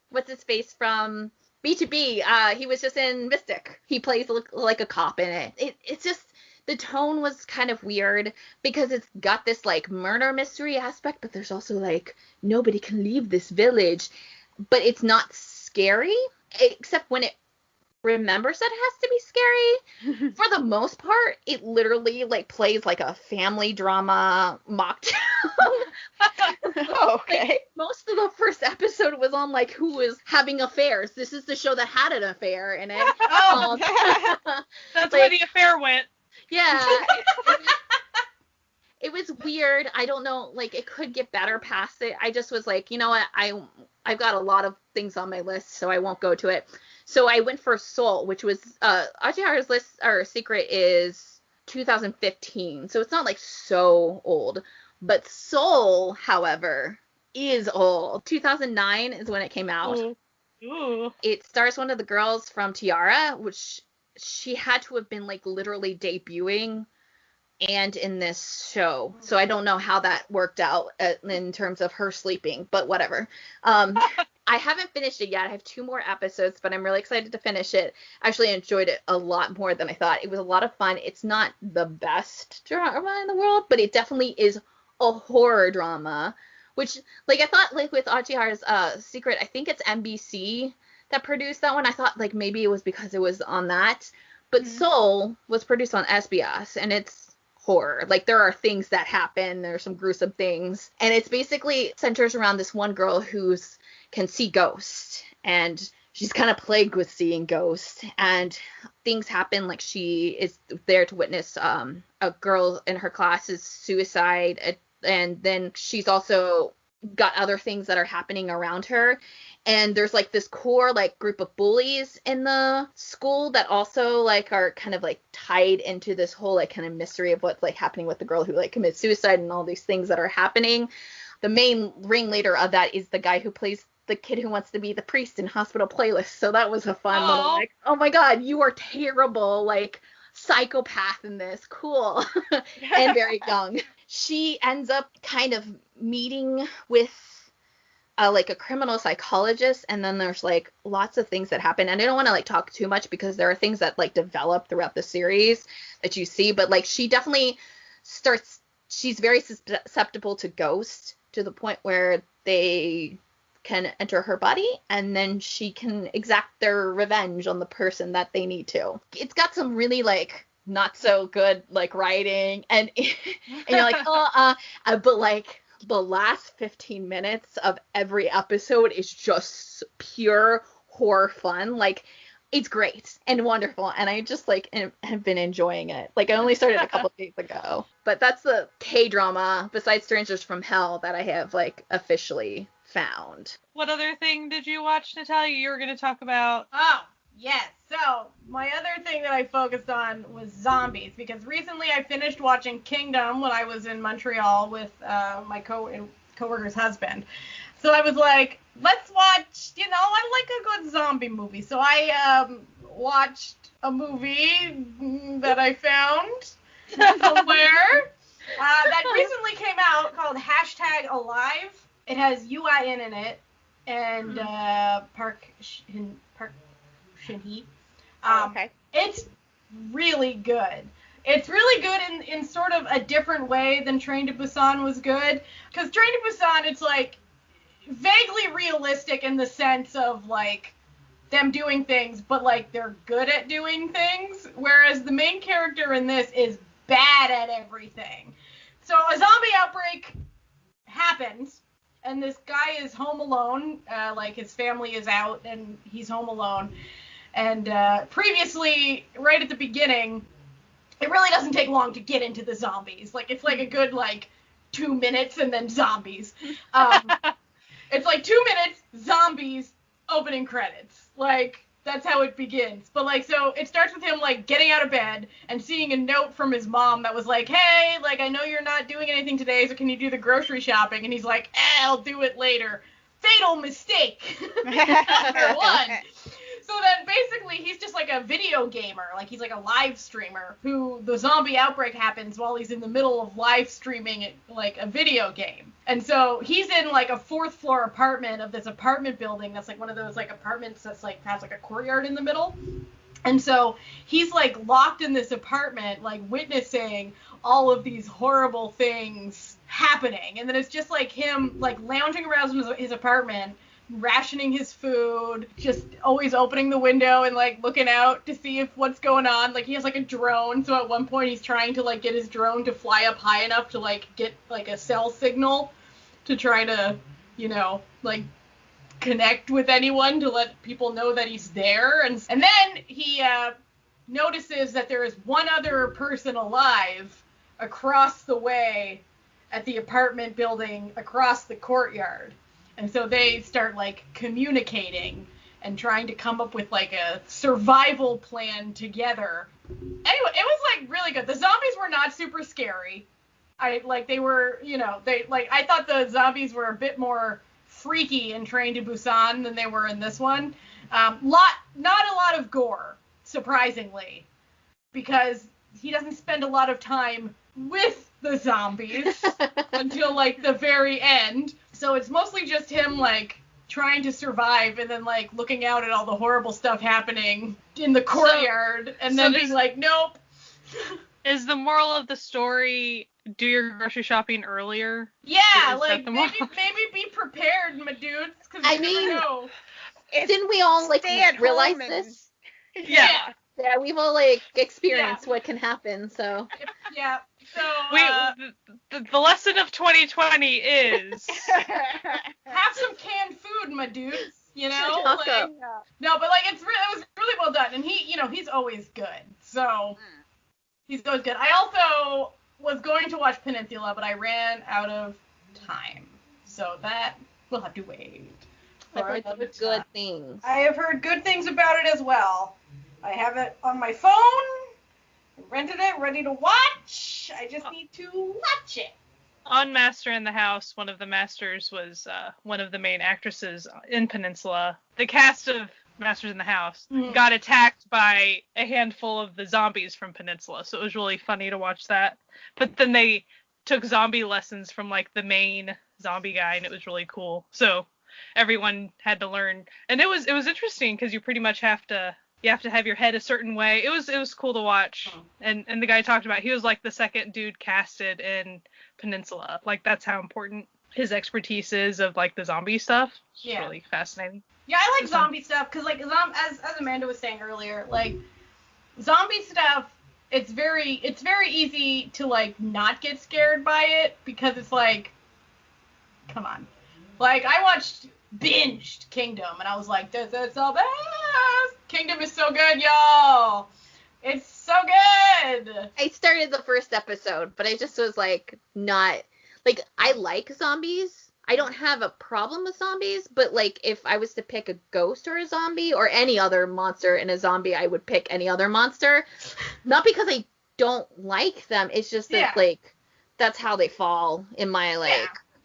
what's his face from B2B. He was just in Mystic. He plays like a cop in it. It's just, the tone was kind of weird because it's got this like murder mystery aspect, but there's also like nobody can leave this village, but it's not scary except when it remembers that it has to be scary. For the most part, it literally like plays like a family drama mocktail. Oh, okay. Like, most of the first episode was on like who was having affairs. This is the show that had an affair in it. That's where the affair went. Yeah. It was weird. I don't know, like it could get better past it. I just was like, you know what, I've got a lot of things on my list, so I won't go to it. So I went for Soul, which was Achihara's list or Secret is 2015, so it's not like so old. But Soul, however, is old. 2009 is when it came out. Ooh. It stars one of the girls from Tiara, which she had to have been like literally debuting and in this show. So I don't know how that worked out in terms of her sleeping, but whatever. I haven't finished it yet. I have 2 more episodes, but I'm really excited to finish it. I actually enjoyed it a lot more than I thought. It was a lot of fun. It's not the best drama in the world, but it definitely is a horror drama, which like I thought like with Achihara's Secret, I think it's NBC that produced that one. I thought like maybe it was because it was on that, but Soul was produced on SBS, and it's horror. Like there are things that happen, there's some gruesome things, and it's basically centers around this one girl who's can see ghosts, and she's kind of plagued with seeing ghosts, and things happen. Like she is there to witness a girl in her class's suicide, and then she's also got other things that are happening around her. And there's like this core like group of bullies in the school that also like are kind of like tied into this whole like kind of mystery of what's like happening with the girl who like commits suicide and all these things that are happening. The main ringleader of that is the guy who plays the kid who wants to be the priest in Hospital Playlist. So that was a fun little like, oh my god, you are terrible, like psychopath in this. Cool. And very young. She ends up kind of meeting with like a criminal psychologist, and then there's like lots of things that happen, and I don't want to like talk too much because there are things that like develop throughout the series that you see, but like she definitely she's very susceptible to ghosts to the point where they can enter her body, and then she can exact their revenge on the person that they need to. It's got some really like not so good like writing, and you're like but like the last 15 minutes of every episode is just pure horror fun. Like it's great and wonderful, and I just like have been enjoying it. Like I only started a couple days ago, but that's the K-drama besides Strangers from Hell that I have like officially found. What other thing did you watch, Natalia? You were going to talk about. Oh, yes. So my other thing that I focused on was zombies, because recently I finished watching Kingdom when I was in Montreal with my coworker's husband. So I was like, let's watch, I like a good zombie movie. So I watched a movie that I found somewhere that recently came out called #Alive. It has UIN in it and Park Shin-hee. Okay. It's really good. It's really good in sort of a different way than Train to Busan was good. Because Train to Busan, it's like vaguely realistic in the sense of like them doing things, but like they're good at doing things. Whereas the main character in this is bad at everything. So a zombie outbreak happens, and this guy is home alone. Like his family is out, and he's home alone. And previously, right at the beginning, it really doesn't take long to get into the zombies. Like, it's like a good, 2 minutes and then zombies. It's like 2 minutes, zombies, opening credits. Like, that's how it begins. But, so it starts with him, getting out of bed and seeing a note from his mom that was like, hey, I know you're not doing anything today, so can you do the grocery shopping? And he's like, I'll do it later. Fatal mistake. Number one. So then basically he's just like a video gamer, he's like a live streamer who the zombie outbreak happens while he's in the middle of live streaming a video game. And so he's in a 4th floor apartment of this apartment building that's one of those apartments that's has a courtyard in the middle. And so he's locked in this apartment witnessing all of these horrible things happening. And then it's just him lounging around his apartment, rationing his food, just always opening the window and looking out to see if what's going on. He has a drone, so at one point he's trying to get his drone to fly up high enough to get a cell signal to try to connect with anyone to let people know that he's there. And then he notices that there is one other person alive across the way at the apartment building across the courtyard. And so they start communicating and trying to come up with a survival plan together. Anyway, it was really good. The zombies were not super scary. They were, I thought the zombies were a bit more freaky in Train to Busan than they were in this one. Not a lot of gore, surprisingly, because he doesn't spend a lot of time with the zombies until the very end. So it's mostly just him trying to survive and then looking out at all the horrible stuff happening in the courtyard and then being nope. Is the moral of the story do your grocery shopping earlier? Yeah, maybe be prepared, my dudes, because you never know. Didn't we all realize this? Yeah. Yeah, we've all experienced what can happen, so. Yeah. So the lesson of 2020 is have some canned food, my dudes. No, but it was really well done, and he's always good. So he's always good. I also was going to watch Peninsula, but I ran out of time, so that will have to wait. I've heard good things. I have heard good things about it as well. I have it on my phone. Rented it, ready to watch. I just need to watch it. On Master in the House, one of the masters was one of the main actresses in Peninsula. The cast of Masters in the House got attacked by a handful of the zombies from Peninsula, so it was really funny to watch that. But then they took zombie lessons from the main zombie guy, and it was really cool. So everyone had to learn, and it was interesting because you pretty much have to have your head a certain way. It was cool to watch. And the guy talked about, he was the second dude casted in Peninsula. That's how important his expertise is of the zombie stuff. It's really fascinating. Yeah, I like zombie stuff because as Amanda was saying earlier, zombie stuff, it's very easy to not get scared by it because it's come on. I binged Kingdom and I was like, this is so bad. Kingdom is so good, y'all. It's so good. I started the first episode, but I just was not I like zombies. I don't have a problem with zombies, but if I was to pick a ghost or a zombie or any other monster in a zombie, I would pick any other monster. Not because I don't like them, it's just that that's how they fall in my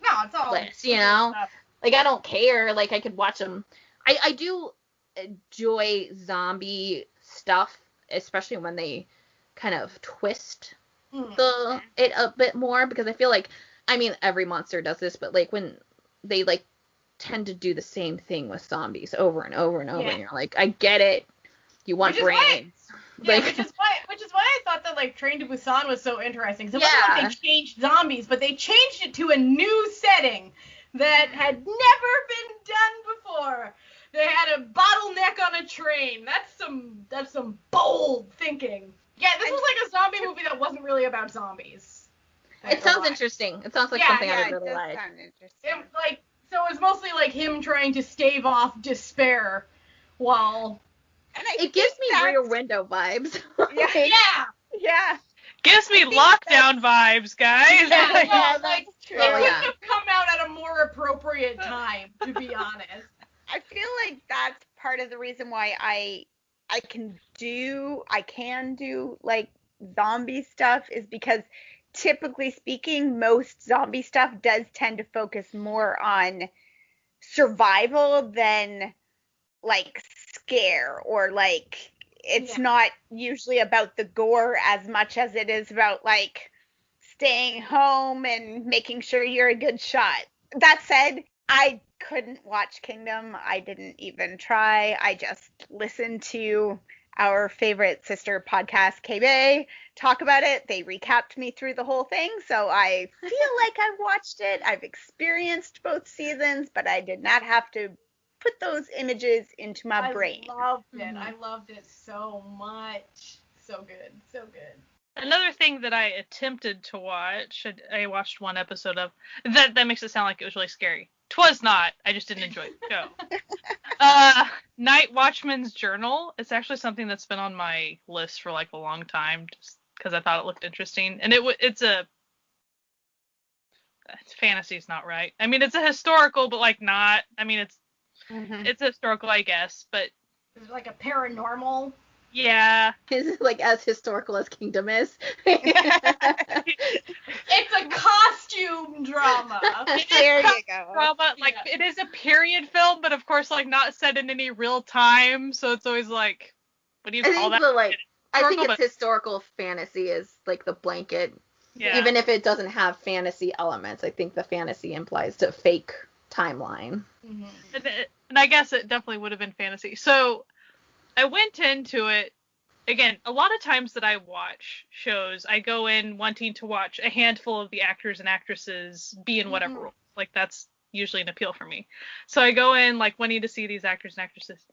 No, it's all list, you know? stuff. Like, I don't care. Like, I could watch them. I do enjoy zombie stuff, especially when they kind of twist it a bit more, because I feel like, I mean, every monster does this, but, like, when they, like, tend to do the same thing with zombies over and over and over, and you're like, I get it. You want brains. Which is why I thought that, like, Train to Busan was so interesting. Because it wasn't like they changed zombies, but they changed it to a new setting that had never been done before. They had a bottleneck on a train. That's some bold thinking. Yeah, this was like a zombie movie that wasn't really about zombies. It sounds interesting. It sounds like something I would really like. Sound interesting. So it was mostly like him trying to stave off despair while... And it gives me Rear Window vibes. Yeah. Gives me lockdown vibes, guys. Yeah, like, it couldn't have come out at a more appropriate time, to be honest. I feel like that's part of the reason why I can do like zombie stuff, is because typically speaking, most zombie stuff does tend to focus more on survival than like scare, or like it's not usually about the gore as much as it is about like staying home and making sure you're a good shot. That said, I couldn't watch Kingdom. I didn't even try. I just listened to our favorite sister podcast, KB, talk about it. They recapped me through the whole thing, so I feel like I've watched it. I've experienced both seasons, but I did not have to put those images into my brain. I loved it. I loved it so much. So good. So good. Another thing that I attempted to watch, I watched one episode of, that makes it sound like it was really scary. 'Twas not. I just didn't enjoy the show. Night Watchman's Journal. It's actually something that's been on my list for like a long time, just because I thought it looked interesting. And fantasy's not right. I mean, it's a historical, but like not. I mean, it's historical, I guess, but it's like a paranormal. Yeah. Is it like as historical as Kingdom is? It's a costume drama. There you go. Drama, like it is a period film, but of course, like not set in any real time. So it's always like, what do you call that? I think it's historical fantasy is like the blanket. Yeah. Even if it doesn't have fantasy elements, I think the fantasy implies a fake timeline. Mm-hmm. And I guess it definitely would have been fantasy. So I went into it, again, a lot of times that I watch shows, I go in wanting to watch a handful of the actors and actresses be in whatever role. Like, that's usually an appeal for me. So I go in, like, wanting to see these actors and actresses.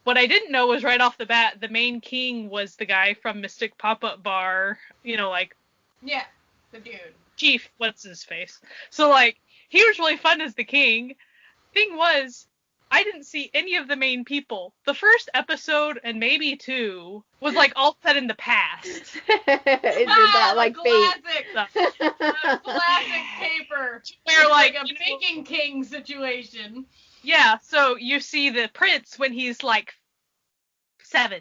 What I didn't know was right off the bat, the main king was the guy from Mystic Pop-Up Bar, you know, like... Yeah, the dude. Chief, what's his face? So, like, he was really fun as the king. Thing was... I didn't see any of the main people. The first episode, and maybe two, was like all set in the past. Isn't that like classic? Classic paper. Where like a Making King situation. Yeah, so you see the prince when he's like 7.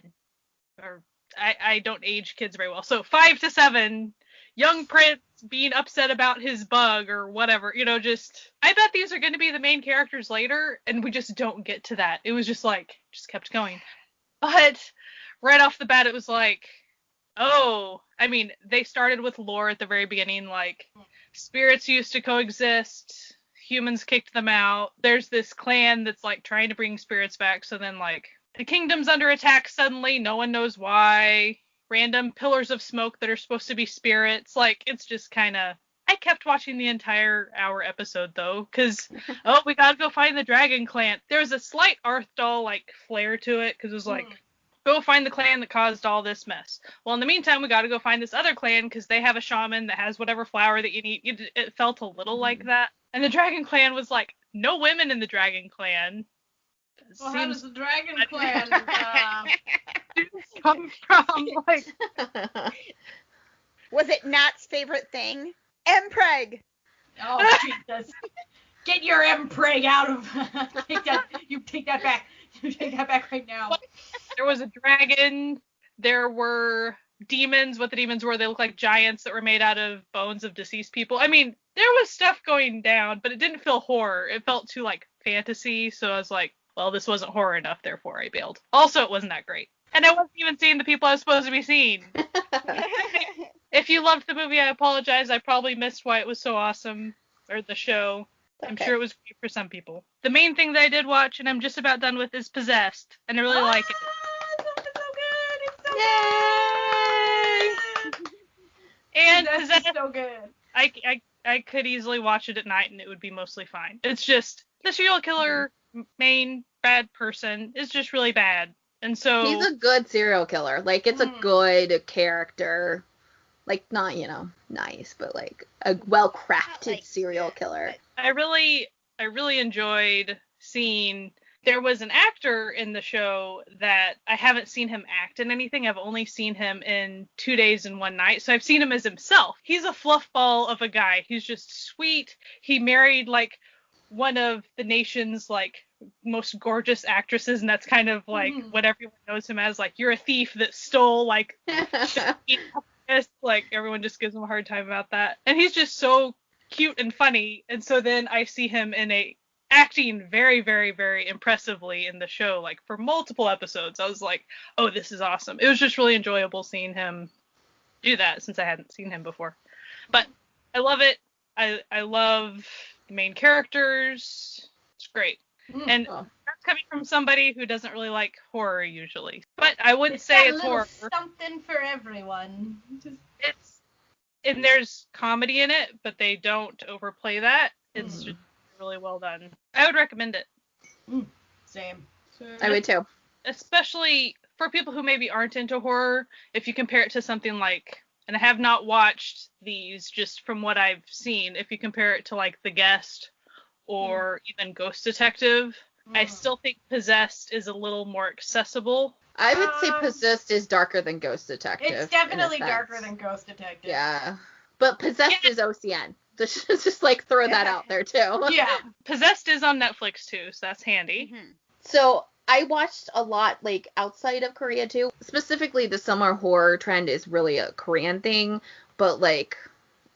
Or I don't age kids very well. So 5 to 7, young prince being upset about his bug or whatever, you know, just I bet these are going to be the main characters later, and we just don't get to that. It was just like, just kept going. But right off the bat, it was like, oh, I mean, they started with lore at the very beginning, like spirits used to coexist, humans kicked them out. There's this clan that's like trying to bring spirits back, so then like the kingdom's under attack suddenly, no one knows why. Random pillars of smoke that are supposed to be spirits. Like, it's just kind of... I kept watching the entire hour episode, though, because, we gotta go find the dragon clan. There was a slight Arthdal, like, flair to it, because it was like, go find the clan that caused all this mess. Well, in the meantime, we gotta go find this other clan, because they have a shaman that has whatever flower that you need. It felt a little like that. And the dragon clan was like, no women in the dragon clan. Well, how does the dragon clan come from? Like, was it Nat's favorite thing? Mpreg. Oh Jesus! Get your Mpreg out of. Take that back. You take that back right now. There was a dragon. There were demons, what the demons were. They look like giants that were made out of bones of deceased people. I mean, there was stuff going down, but it didn't feel horror. It felt too like fantasy. So I was like, well, this wasn't horror enough, therefore I bailed. Also, it wasn't that great. And I wasn't even seeing the people I was supposed to be seeing. If you loved the movie, I apologize. I probably missed why it was so awesome, or the show. I'm Okay. sure it was great for some people. The main thing that I did watch, and I'm just about done with, is Possessed, and I really like it. It's so good. It's so good. And Possessed Possessed, is so good. I could easily watch it at night, and it would be mostly fine. It's just the serial killer main bad person is just really bad, and so He's a good serial killer. Like, it's a good character. Like, not, nice, but like a well-crafted like serial good, killer. I really enjoyed seeing. There was an actor in the show that I haven't seen him act in anything. I've only seen him in 2 Days and One Night. So I've seen him as himself. He's a fluffball of a guy. He's just sweet. He married like one of the nation's like most gorgeous actresses, and that's kind of like what everyone knows him as. Like, you're a thief that stole like like everyone just gives him a hard time about that. And he's just so cute and funny. And so then I see him acting very, very, very impressively in the show, like for multiple episodes. I was like, oh, this is awesome. It was just really enjoyable seeing him do that since I hadn't seen him before. But I love it. I love the main characters. It's great. And that's coming from somebody who doesn't really like horror usually. But I wouldn't say it's horror. Something for everyone. And there's comedy in it, but they don't overplay that. It's just really well done. I would recommend it. Same. I would too. Especially for people who maybe aren't into horror, if you compare it to something like, and I have not watched these just from what I've seen, if you compare it to like The Guest or even Ghost Detective, I still think Possessed is a little more accessible. I would say Possessed is darker than Ghost Detective. It's definitely darker than Ghost Detective. Yeah. But Possessed is OCN. Just like throw that out there too. Yeah. Possessed is on Netflix too, so that's handy. So I watched a lot like outside of Korea too. Specifically, the summer horror trend is really a Korean thing, but like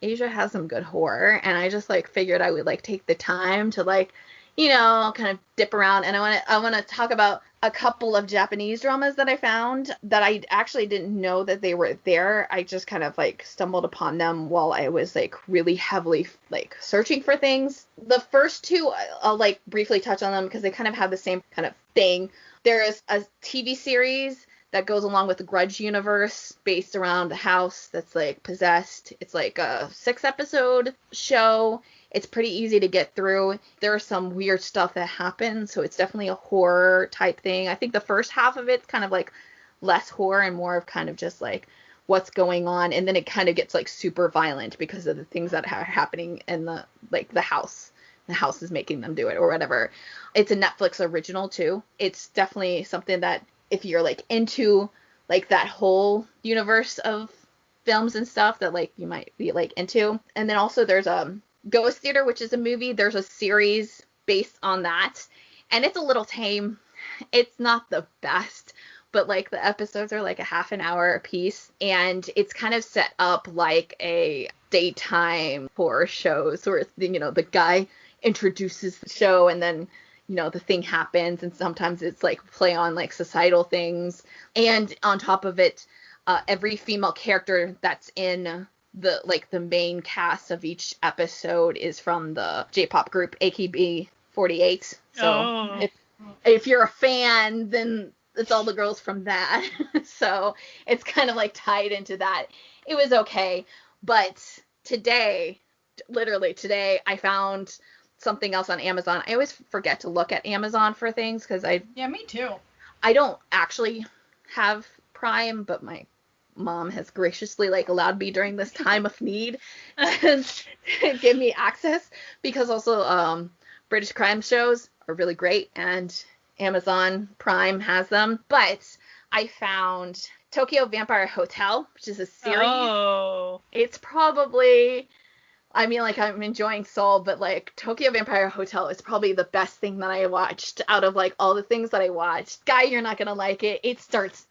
Asia has some good horror, and I just like figured I would like take the time to like, kind of dip around. And I want to talk about a couple of Japanese dramas that I found that I actually didn't know that they were there. I just kind of like stumbled upon them while I was like really heavily like searching for things. The first two, I'll like briefly touch on them because they kind of have the same kind of thing. There is a TV series that goes along with the Grudge universe based around the house that's like possessed. It's like a 6-episode show. It's pretty easy to get through. There's some weird stuff that happens, so it's definitely a horror type thing. I think the first half of it's kind of like less horror and more of kind of just like what's going on, and then it kind of gets like super violent because of the things that are happening in the house. The house is making them do it or whatever. It's a Netflix original too. It's definitely something that if you're like into like that whole universe of films and stuff that like you might be like into. And then also there's Ghost Theater, which is a movie. There's a series based on that, and it's a little tame. It's not the best, but like the episodes are like a half an hour a piece, and it's kind of set up like a daytime horror show. So the guy introduces the show, and then the thing happens, and sometimes it's like play on like societal things. And on top of it, every female character that's in the main cast of each episode is from the J-pop group AKB48. So if you're a fan, then it's all the girls from that. So it's kind of like tied into that. It was okay. But literally today, I found something else on Amazon. I always forget to look at Amazon for things because Yeah, me too. I don't actually have Prime, but my mom has graciously like allowed me during this time of need to give me access, because also British crime shows are really great and Amazon Prime has them. But I found Tokyo Vampire Hotel, which is a series. Oh. It's probably, I mean, like, I'm enjoying Soul, but like Tokyo Vampire Hotel is probably the best thing that I watched out of like all the things that I watched. Guy, you're not gonna like it. It starts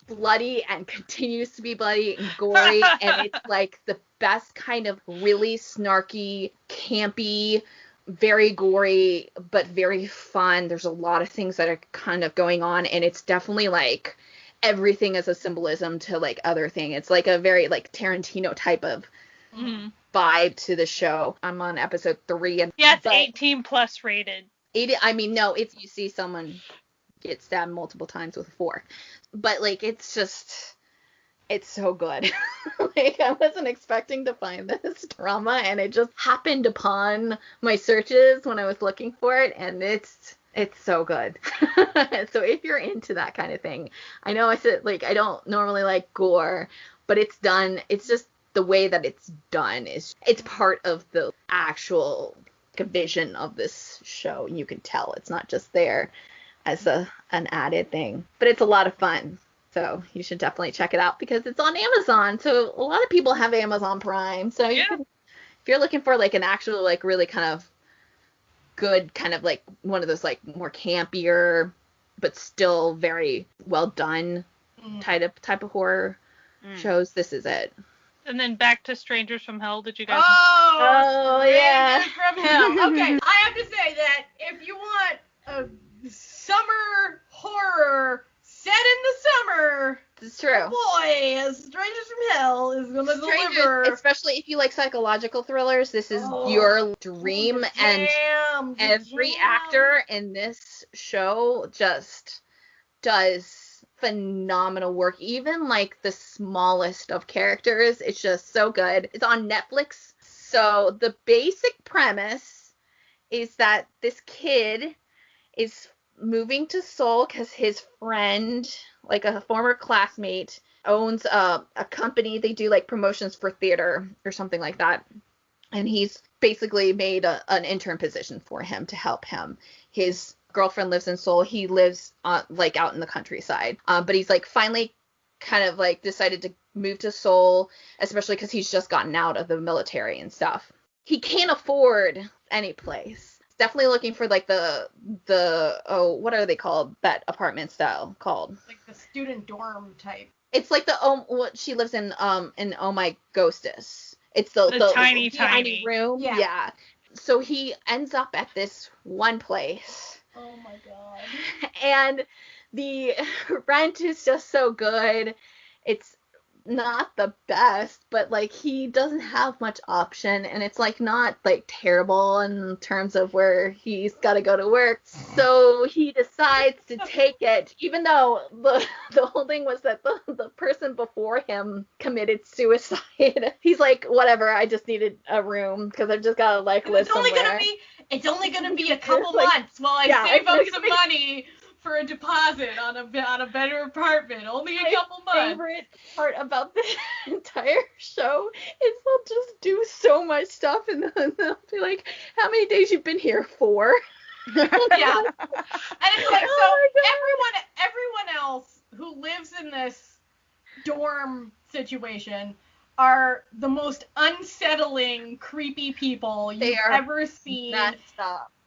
bloody and continues to be bloody and gory, and it's like the best kind of really snarky, campy, very gory, but very fun. There's a lot of things that are kind of going on, and it's definitely like everything is a symbolism to like other thing. It's like a very like Tarantino type of vibe to the show. I'm on episode 3, and yeah, it's 18 plus rated. I mean, no, it's you see someone get stabbed multiple times with a fork, but like it's so good. Like I wasn't expecting to find this drama, and it just happened upon my searches when I was looking for it, and it's so good. So if you're into that kind of thing, I know I said like I don't normally like gore, but it's just the way that it's done it's part of the actual vision of this show. You can tell it's not just there as an added thing, but it's a lot of fun. So you should definitely check it out because it's on Amazon. So a lot of people have Amazon Prime. So you can, if you're looking for like an actual like really kind of good kind of like one of those like more campier but still very well done type of horror shows, this is it. And then back to Strangers from Hell. Did you guys? Oh yeah. From Hell. Okay, I have to say that if you want a summer horror set in the summer, it's true. Boy, Strangers from Hell is gonna deliver. Especially if you like psychological thrillers, this is your dream. And every actor in this show just does phenomenal work. Even like the smallest of characters, it's just so good. It's on Netflix. So the basic premise is that this kid is moving to Seoul because his friend, like a former classmate, owns a company. They do like promotions for theater or something like that. And he's basically made an intern position for him to help him. His girlfriend lives in Seoul. He lives like out in the countryside. But he's like finally kind of like decided to move to Seoul, especially because he's just gotten out of the military and stuff. He can't afford any place. Definitely looking for like the what are they called, that apartment style called? Like the student dorm type. It's like the what she lives in Oh My Ghostess. It's the tiny room. Yeah. So he ends up at this one place. Oh my god. And the rent is just so good. It's not the best, but like he doesn't have much option, and it's like not like terrible in terms of where he's got to go to work. So he decides to take it, even though the whole thing was that the person before him committed suicide. He's like, whatever, I just needed a room because I've just got to like live somewhere. It's only gonna be a couple months while I save up some money for a deposit on a better apartment. Only a couple months. My favorite part about the entire show is they'll just do so much stuff, and then they'll be like, "How many days you've been here for?" Yeah. And it's like, everyone else who lives in this dorm situation are the most unsettling, creepy people you've ever seen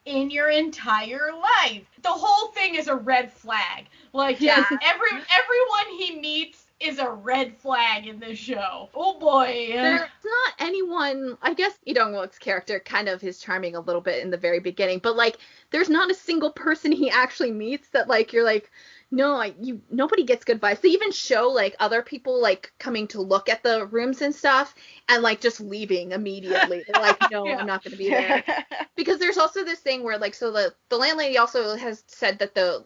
in your entire life. The whole thing is a red flag. Like, just everyone he meets is a red flag in this show. Oh boy. There's not anyone, I guess Lee-Dong-wook's character kind of is charming a little bit in the very beginning, but like there's not a single person he actually meets that like you're like, no, nobody gets good vibes. They even show like other people like coming to look at the rooms and stuff and like just leaving immediately. They're like, no, I'm not going to be there. Because there's also this thing where like, so the landlady also has said that the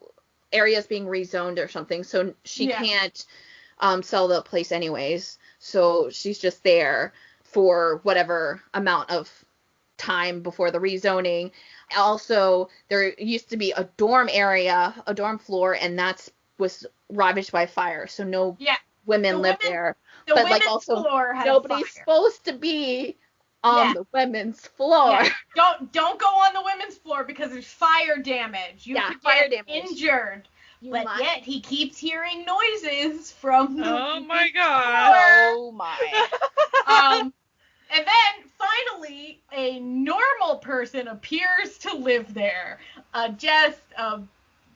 area is being rezoned or something, so she can't sell the place anyways. So she's just there for whatever amount of time before the rezoning. Also, there used to be a dorm area, a dorm floor, and was ravaged by fire. So no women lived there. But like also nobody's supposed to be on the women's floor. Yeah. Don't go on the women's floor because there's fire damage. You could get injured. But yet he keeps hearing noises from the Oh my god. floor. Oh my. And then finally a normal person appears to live there. Just a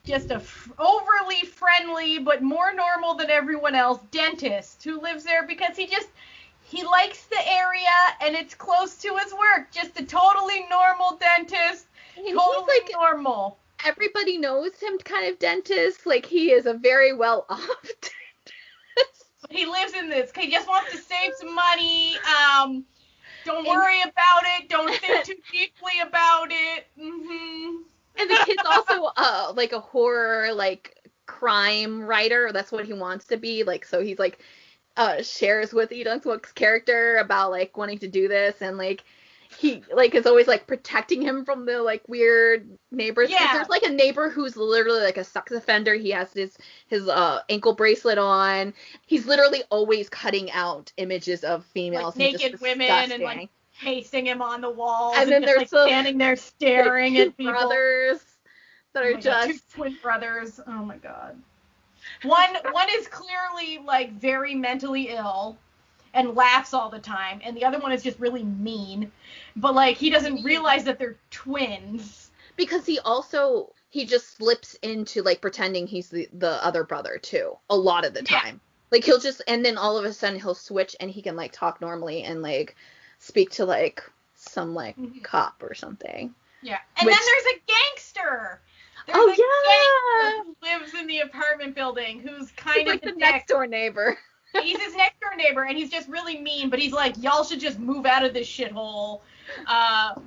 just a overly friendly but more normal than everyone else dentist who lives there because he likes the area and it's close to his work. Just a totally normal dentist. And totally he's like normal. Everybody knows him kind of dentist. Like, he is a very well off dentist. He lives in this. He just wants to save some money. Don't worry about it. Don't think too deeply about it. Mm-hmm. And the kid's also like a horror, like, crime writer. That's what he wants to be. Like, so he's like shares with Lee Dong-wook's character about like wanting to do this, and like he like is always like protecting him from the like weird neighbors. Yeah. There's like a neighbor who's literally like a sex offender. He has his ankle bracelet on. He's literally always cutting out images of females, like and naked just women, disgusting. and like pasting him on the walls, and then just, there's like, standing there staring at people. Brothers that are just two twin brothers. Oh my god. One is clearly like very mentally ill and laughs all the time, and the other one is just really mean. But like he doesn't realize that they're twins. Because he just slips into like pretending he's the other brother too a lot of the time. Like he'll just, and then all of a sudden he'll switch and he can like talk normally and like speak to like some like cop or something. Yeah. And then there's a gangster. There's a gangster who lives in the apartment building who's kind of like the next door neighbor. He's his next door neighbor, and he's just really mean, but he's like, y'all should just move out of this shithole.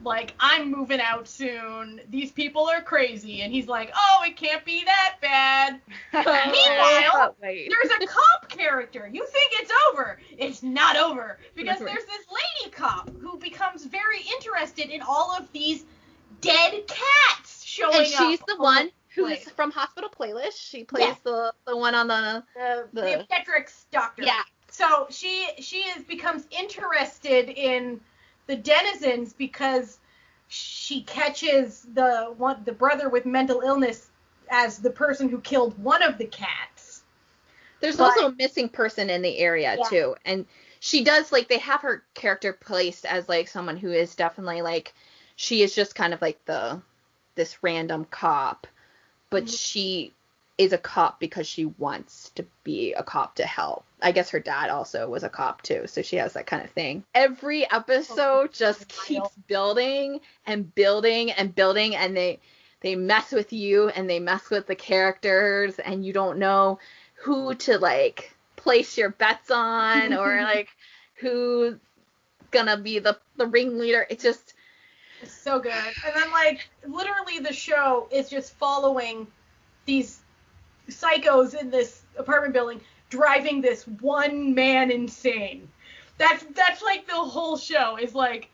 Like, I'm moving out soon. These people are crazy. And he's like, oh, it can't be that bad. Meanwhile, there's a cop character. You think it's over. It's not over. Because there's this lady cop who becomes very interested in all of these dead cats showing up. And she's the one who's from Hospital Playlist. She plays the one on the obstetrics doctor. Yeah. So she becomes interested in the denizens because she catches the brother with mental illness as the person who killed one of the cats. There's also a missing person in the area too, and she does like they have her character placed as like someone who is definitely like she is just kind of like this random cop, but she is a cop because she wants to be a cop to help. I guess her dad also was a cop too, so she has that kind of thing. Every episode just keeps building and building and building, and they mess with you and they mess with the characters, and you don't know who to like place your bets on or like who's gonna be the ringleader. It's just so good. And then like literally the show is just following these psychos in this apartment building driving this one man insane. That's like the whole show is like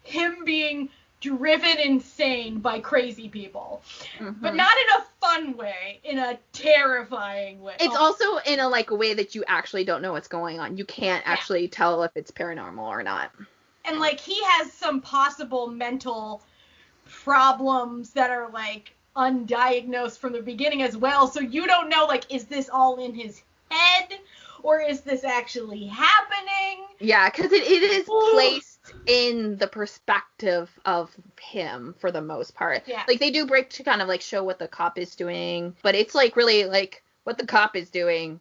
him being driven insane by crazy people. But not in a fun way, in a terrifying way. It's also in a like a way that you actually don't know what's going on. You can't actually tell if it's paranormal or not. And like he has some possible mental problems that are like undiagnosed from the beginning as well, so you don't know like is this all in his head or is this actually happening? Yeah, because it is placed in the perspective of him for the most part. Yeah. Like they do break to kind of like show what the cop is doing, but it's like really like what the cop is doing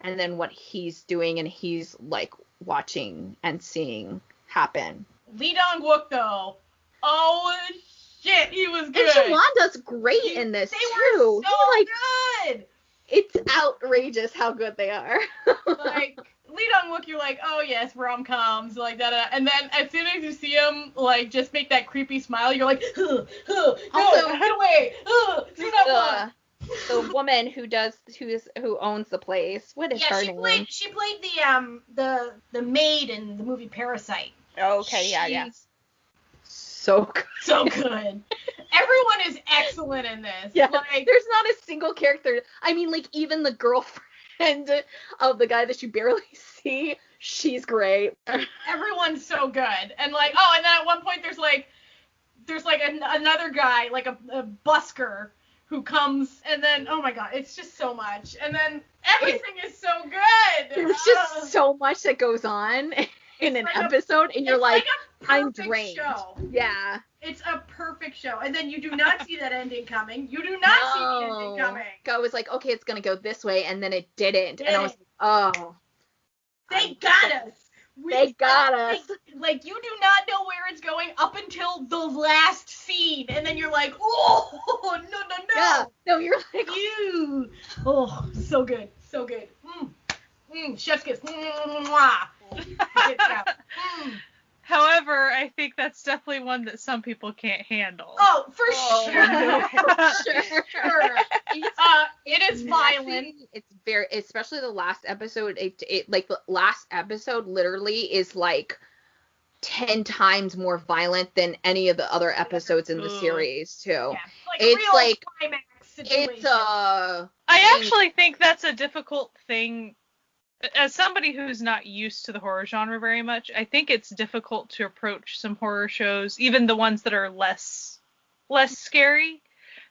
and then what he's doing, and he's like watching and seeing happen. Lee Dong-wook though, oh shit, he was good. And Shalon does great in this too. They were so good. It's outrageous how good they are. Like Lee Dong-wook, you're like, oh yes, rom-coms, like that, and then as soon as you see him like just make that creepy smile, you're like, no, get away, do not want. The woman who owns the place, what is her name? She played the maid in the movie Parasite. Okay, yeah. So good. So good. Everyone is excellent in this. Yeah, like, there's not a single character. I mean, like, even the girlfriend of the guy that you barely see, she's great. Everyone's so good. And, like, and then at one point there's another guy, like a busker, who comes, and then, oh my god, it's just so much. And then everything is so good. There's just so much that goes on in an episode, and you're like I'm drained. Show. Yeah. It's a perfect show. And then you do not see that ending coming. You do not see the ending coming. I was like, okay, it's going to go this way, and then it didn't. And I was like, oh. They got us. They got us. Like, you do not know where it's going up until the last scene. And then you're like, oh, no. Yeah. No, you're like, you. Oh, so good. So good. Chef's kiss. Mwah. However, I think that's definitely one that some people can't handle. Oh, for sure. It is violent. It's very, especially the last episode. It like the last episode literally is like 10 times more violent than any of the other episodes in the series too. Yeah, it's real like climax situation. It's I actually think that's a difficult thing. As somebody who's not used to the horror genre very much, I think it's difficult to approach some horror shows, even the ones that are less scary,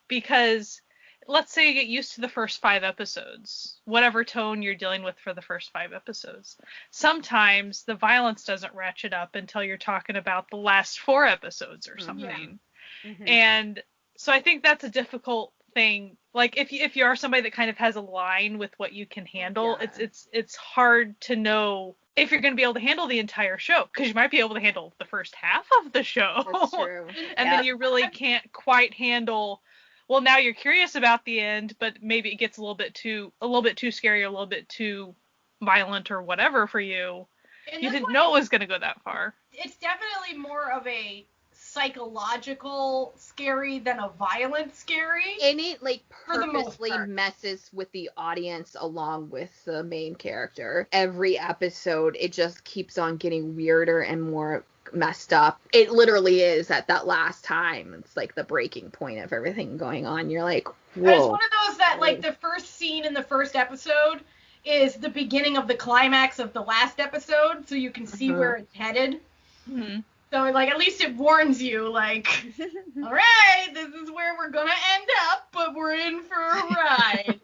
because let's say you get used to the first 5 episodes, whatever tone you're dealing with for the first 5 episodes. Sometimes the violence doesn't ratchet up until you're talking about the last 4 episodes or something. Yeah. Mm-hmm. And so I think that's a difficult thing. Like if you are somebody that kind of has a line with what you can handle, it's hard to know if you're going to be able to handle the entire show, because you might be able to handle the first half of the show. That's true. And then you really can't quite handle. Well, now you're curious about the end, but maybe it gets a little bit too scary, or a little bit too violent, or whatever for you. You didn't know it was going to go that far. It's definitely more of a psychological scary than a violent scary. And it like purposely messes with the audience along with the main character. Every episode, it just keeps on getting weirder and more messed up. It literally is at that last time. It's like the breaking point of everything going on. You're like, whoa. It's one of those that like the first scene in the first episode is the beginning of the climax of the last episode, so you can see where it's headed. Mm-hmm. So, like, at least it warns you, like, all right, this is where we're going to end up, but we're in for a ride.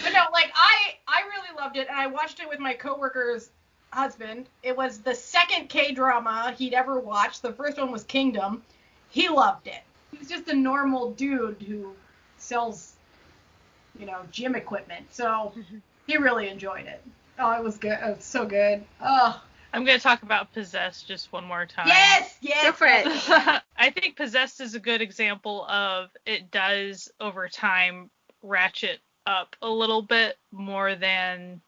But no, like, I really loved it, and I watched it with my coworker's husband. It was the second K-drama he'd ever watched. The first one was Kingdom. He loved it. He's just a normal dude who sells, gym equipment. So he really enjoyed it. Oh, it was good. It was so good. Oh. I'm going to talk about Possessed just one more time. Yes. Go for it. I think Possessed is a good example of it does over time ratchet up a little bit more than,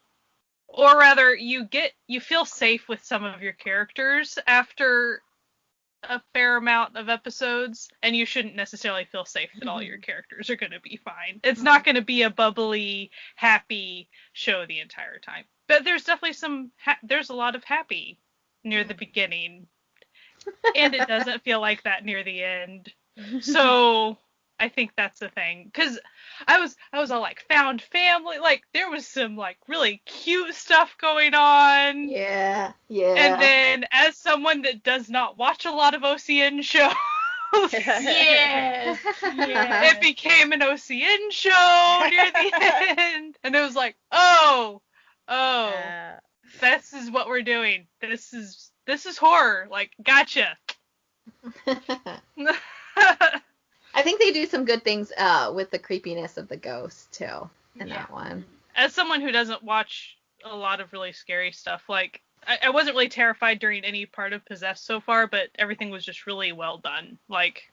or rather you feel safe with some of your characters after a fair amount of episodes, and you shouldn't necessarily feel safe that all your characters are going to be fine. It's not going to be a bubbly, happy show the entire time. But there's definitely there's a lot of happy near the beginning, and it doesn't feel like that near the end. So I think that's the thing, because I was all like found family, like there was some like really cute stuff going on. Yeah. And then as someone that does not watch a lot of OCN shows, yes. It became an OCN show near the end, and it was like, oh, this is what we're doing. This is horror. Like, gotcha. I think they do some good things with the creepiness of the ghost too in that one. As someone who doesn't watch a lot of really scary stuff, like I wasn't really terrified during any part of Possessed so far, but everything was just really well done. Like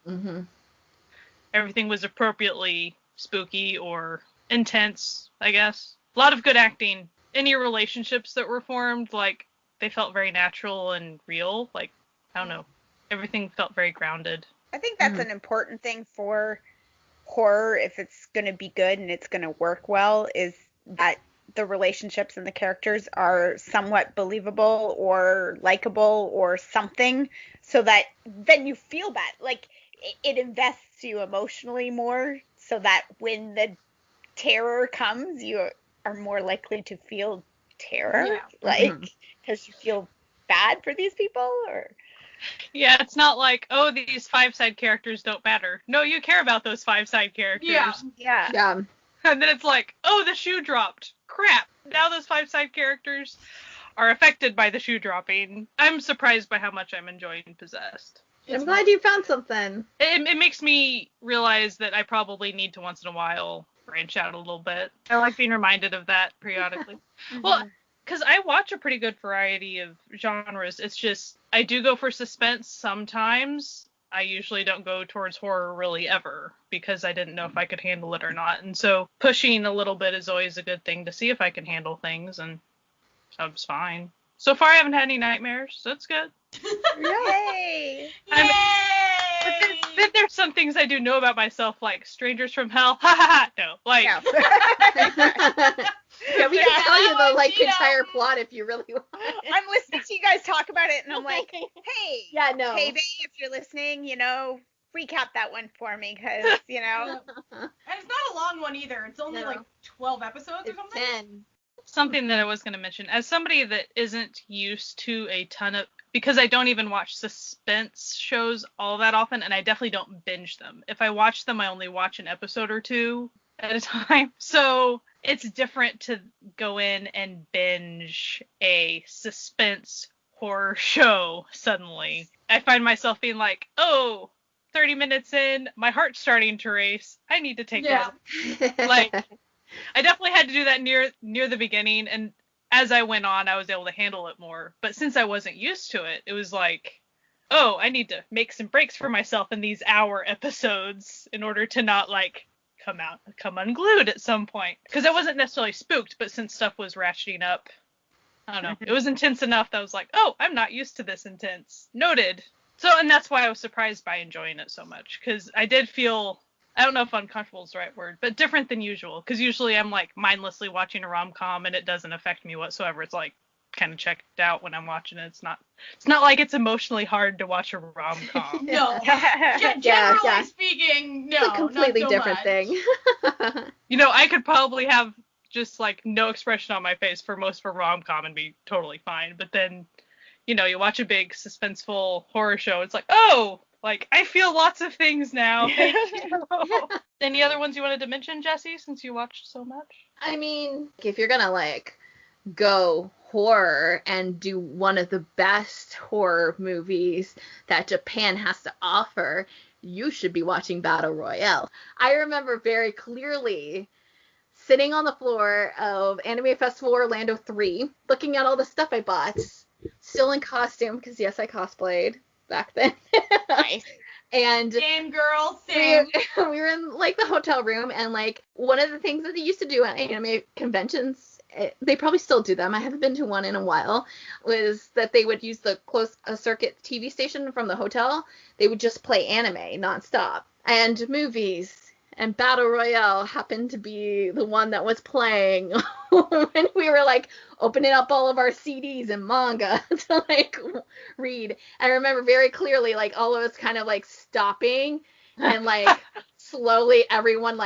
everything was appropriately spooky or intense, I guess. A lot of good acting. Any relationships that were formed, like, they felt very natural and real. Like, I don't know. Everything felt very grounded. I think that's an important thing for horror, if it's going to be good and it's going to work well, is that the relationships and the characters are somewhat believable or likable or something, so that then you feel bad. Like, it invests you emotionally more, so that when the terror comes, you are more likely to feel terror, because you feel bad for these people, or... Yeah, it's not like, oh, these 5 side characters don't matter. No, you care about those 5 side characters. Yeah. And then it's like, oh, the shoe dropped. Crap. Now those 5 side characters are affected by the shoe dropping. I'm surprised by how much I'm enjoying Possessed. I'm glad you found something. It makes me realize that I probably need to once in a while branch out a little bit. I like being reminded of that periodically. Well, because I watch a pretty good variety of genres. It's just I do go for suspense sometimes. I usually don't go towards horror really ever because I didn't know if I could handle it or not. And so pushing a little bit is always a good thing to see if I can handle things, and so it's fine. So far I haven't had any nightmares, so that's good. Yay! Then there's some things I do know about myself, like Strangers from Hell. Ha ha ha. No, like. No. Yeah, we can tell you the entire plot if you really want. I'm listening to you guys talk about it, and I'm like, hey, yeah, no. Hey, babe, if you're listening, recap that one for me, because, And it's not a long one either. It's only like 12 episodes or something. 10. Something that I was going to mention, as somebody that isn't used to a ton of, because I don't even watch suspense shows all that often, and I definitely don't binge them. If I watch them, I only watch an episode or two at a time. So it's different to go in and binge a suspense horror show suddenly. I find myself being like, 30 minutes in, my heart's starting to race. I need to take that. Like, I definitely had to do that near the beginning, and as I went on, I was able to handle it more. But since I wasn't used to it, it was like, I need to make some breaks for myself in these hour episodes in order to not come unglued at some point. Because I wasn't necessarily spooked, but since stuff was ratcheting up, I don't know, it was intense enough that I was like, I'm not used to this intense. Noted. So, and that's why I was surprised by enjoying it so much, because I did feel, I don't know if uncomfortable is the right word, but different than usual. Because usually I'm like mindlessly watching a rom-com and it doesn't affect me whatsoever. It's like kind of checked out when I'm watching it. It's not like it's emotionally hard to watch a rom-com. No. Generally speaking, no. It's a completely different thing. I could probably have just like no expression on my face for most of a rom-com and be totally fine. But then, you watch a big suspenseful horror show. It's like, I feel lots of things now. Thank you. Any other ones you wanted to mention, Jessie, since you watched so much? I mean, if you're gonna go horror and do one of the best horror movies that Japan has to offer, you should be watching Battle Royale. I remember very clearly sitting on the floor of Anime Festival Orlando 3, looking at all the stuff I bought, still in costume, because yes, I cosplayed back then. Nice. And same girl, same. We were in the hotel room, and one of the things that they used to do at anime conventions, they probably still do them, I haven't been to one in a while, was that they would use the closed circuit TV station from the hotel. They would just play anime nonstop and movies. And Battle Royale happened to be the one that was playing when we were opening up all of our CDs and manga to read. And I remember very clearly all of us kind of stopping and slowly everyone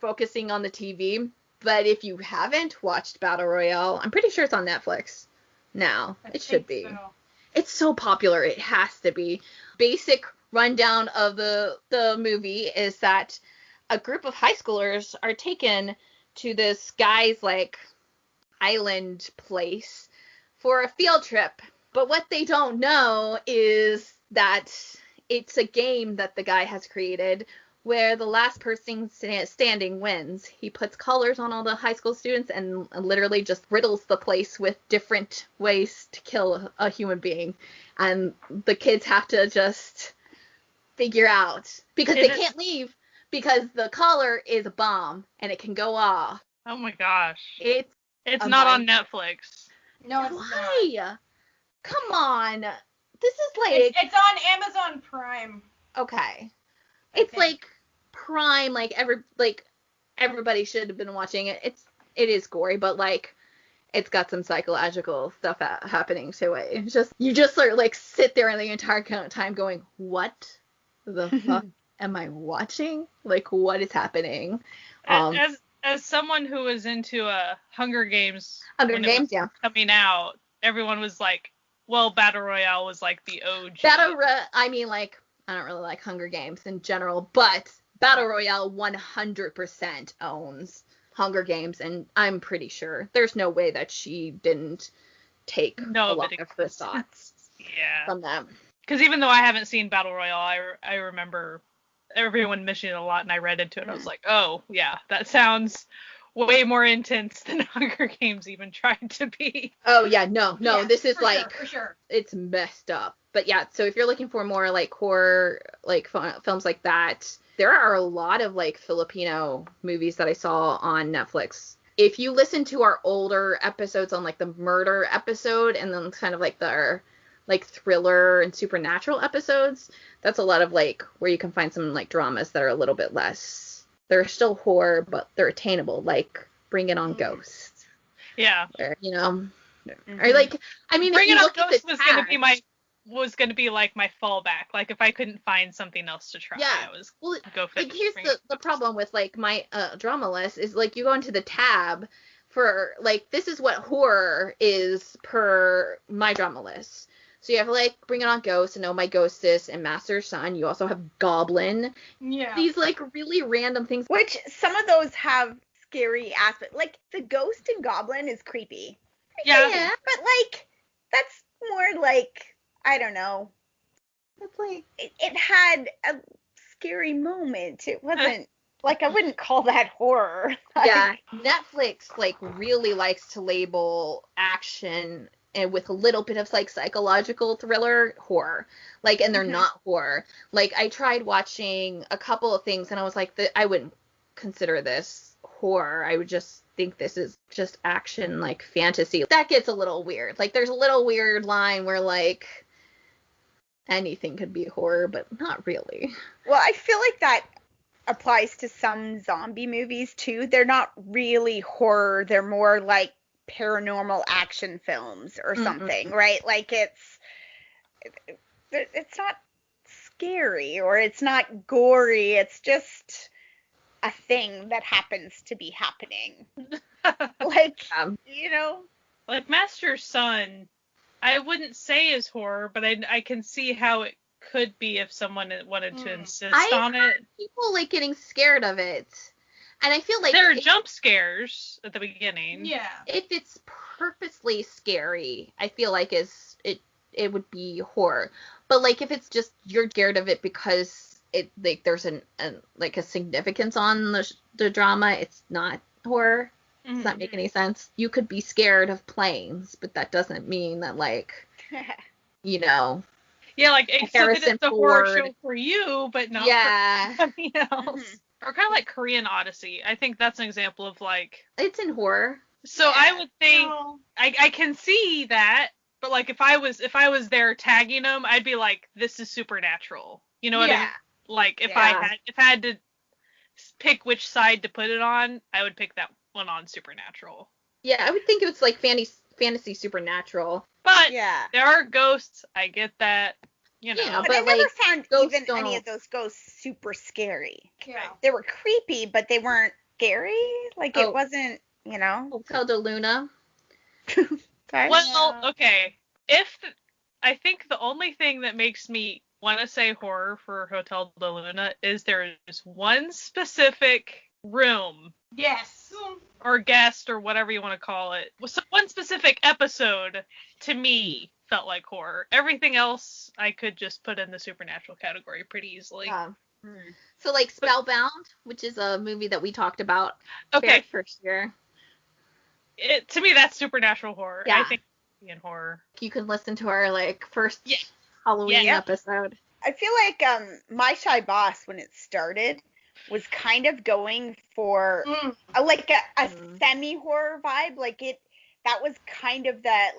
focusing on the TV. But if you haven't watched Battle Royale, I'm pretty sure it's on Netflix now. It should be. So. It's so popular. It has to be. Basic rundown of the movie is that a group of high schoolers are taken to this guy's island place for a field trip. But what they don't know is that it's a game that the guy has created where the last person standing wins. He puts colors on all the high school students and literally just riddles the place with different ways to kill a human being. And the kids have to just figure out, because they can't leave, because the collar is a bomb and it can go off. Oh my gosh. It's not on Netflix. No, it's Why? not. Come on. This is it's on Amazon Prime. Okay. It's Prime, everybody should have been watching it. It is gory, but it's got some psychological stuff happening to it. It's just, you just sit there the entire time going, what the fuck am I watching? What is happening? As someone who was into Hunger Games yeah, coming out, everyone was like, well, Battle Royale was the OG. I mean, I don't really like Hunger Games in general, but Battle Royale 100% owns Hunger Games, and I'm pretty sure there's no way that she didn't take a lot of the thoughts from them. Because even though I haven't seen Battle Royale, I remember everyone mentioning it a lot, and I read into it. I was like, oh yeah, that sounds way more intense than Hunger Games even tried to be. Oh yeah, no, Yeah, this is for like, sure, for sure. It's messed up. But yeah, so if you're looking for more like horror, like films like that, there are a lot of like Filipino movies that I saw on Netflix. If you listen to our older episodes on like the murder episode and then kind of like the like thriller and supernatural episodes, that's a lot of like where you can find some like dramas that are a little bit less. They're still horror, but they're attainable, like Bring It On Ghost. Yeah. Or, you know, or like, I mean, Bring if It you On look at Ghost the was gonna be like my fallback. Like if I couldn't find something else to try, I was go for like here's the problem with like my drama list is like you go into the tab for like this is what horror is per my drama list. So you have like Bring It On Ghost and Oh My Ghostess and Master Son. You also have Goblin. Yeah. These like really random things. Which some of those have scary aspects. Like the ghost in Goblin is creepy. Yeah. But like that's more like, I don't know. It's like It had a scary moment. It wasn't like, I wouldn't call that horror. yeah, Netflix like really likes to label action and with a little bit of like psychological thriller horror, like, and they're not horror. Like I tried watching a couple of things and I was like, I wouldn't consider this horror. I would just think this is just action, like fantasy. That gets a little weird. Like there's a little weird line where like anything could be horror, but not really. Well, I feel like that applies to some zombie movies too. They're not really horror. They're more like paranormal action films or something, right? Like it's not scary or it's not gory. It's just a thing that happens to be happening. Like, you know? Like Master Son, I wouldn't say is horror, but I can see how it could be if someone wanted to insist on it. People like getting scared of it. And I feel like there are jump scares at the beginning. Yeah. If it's purposely scary, I feel like it would be horror. But like if it's just you're scared of it because it like there's a significance on the drama, it's not horror. Does that make any sense? You could be scared of planes, but that doesn't mean that like you know. Yeah, like it's a horror show for you, but not for somebody else. Or kind of like Korean Odyssey. I think that's an example of like it's in horror. So I would think I can see that, but like if I was there tagging them, I'd be like, this is supernatural. You know what I mean? Like if I had to pick which side to put it on, I would pick that one on supernatural. Yeah, I would think it was like fantasy supernatural. But there are ghosts. I get that. You know. Yeah, but I never found even any of those ghosts super scary. Yeah. They were creepy, but they weren't scary. Like it wasn't, you know. Hotel de Luna. Well, okay. I think the only thing that makes me want to say horror for Hotel de Luna is there is one specific room. Yes. Or guest or whatever you want to call it. So one specific episode to me felt like horror. Everything else I could just put in the supernatural category pretty easily. So like Spellbound, which is a movie that we talked about first year. To me that's supernatural horror. Yeah. I think it's in horror. You can listen to our like first Halloween episode. I feel like My Shy Boss when it started was kind of going for a semi-horror vibe. Like that was kind of that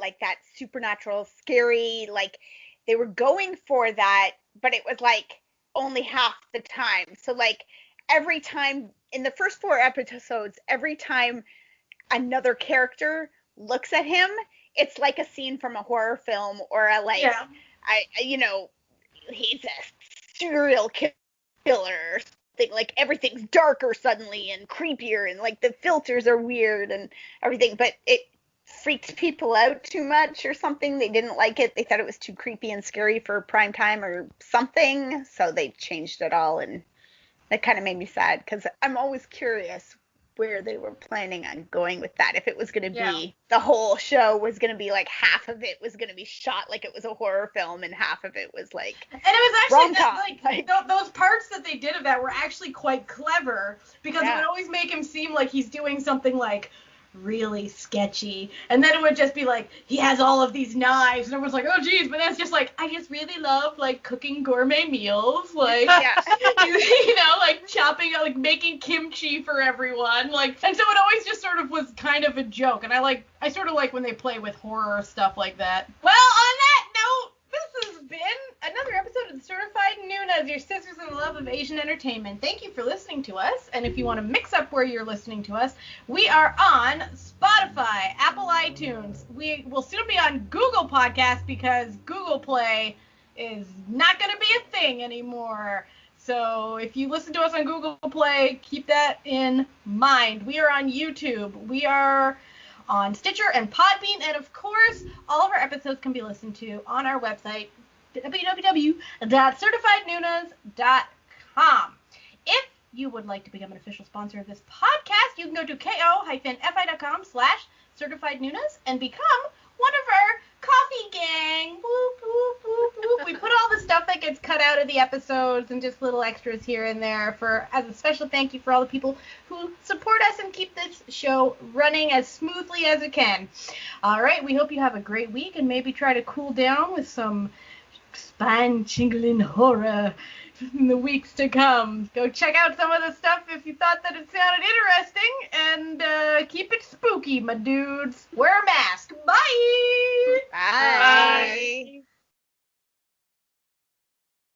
supernatural, scary, like they were going for that, but it was like only half the time. So like every time in the first 4 episodes, every time another character looks at him, it's like a scene from a horror film or he's a serial killer. Like everything's darker suddenly and creepier and like the filters are weird and everything, but it freaked people out too much or something. They didn't like it. They thought it was too creepy and scary for prime time or something, so they changed it all, and that kind of made me sad because I'm always curious where they were planning on going with that. If it was going to Yeah. be, the whole show was going to be like half of it was going to be shot like it was a horror film and half of it was like And it was actually rom-com, those parts that they did of that were actually quite clever because it would always make him seem like he's doing something like really sketchy, and then it would just be like he has all of these knives and everyone's like, oh geez, but that's just like, I just really love like cooking gourmet meals, like you know, like chopping, like making kimchi for everyone, like, and so it always just sort of was kind of a joke, and I sort of like when they play with horror stuff like that. Well, on that note, this has been another episode of Certified Nunas, your sisters in the love of Asian entertainment. Thank you for listening to us, and if you want to mix up where you're listening to us, we are on Spotify, Apple iTunes. We will soon be on Google Podcasts because Google Play is not going to be a thing anymore. So if you listen to us on Google Play, keep that in mind. We are on YouTube. We are on Stitcher and Podbean, and of course, all of our episodes can be listened to on our website, www.certifiednunas.com. If you would like to become an official sponsor of this podcast, you can go to ko-fi.com/certifiednunas and become one of our coffee gang. Whoop, whoop, whoop, whoop. We put all the stuff that gets cut out of the episodes and just little extras here and there as a special thank you for all the people who support us and keep this show running as smoothly as it can. All right, we hope you have a great week and maybe try to cool down with some spine-tingling horror in the weeks to come. Go check out some of the stuff if you thought that it sounded interesting, and keep it spooky, my dudes. Wear a mask. Bye! Bye.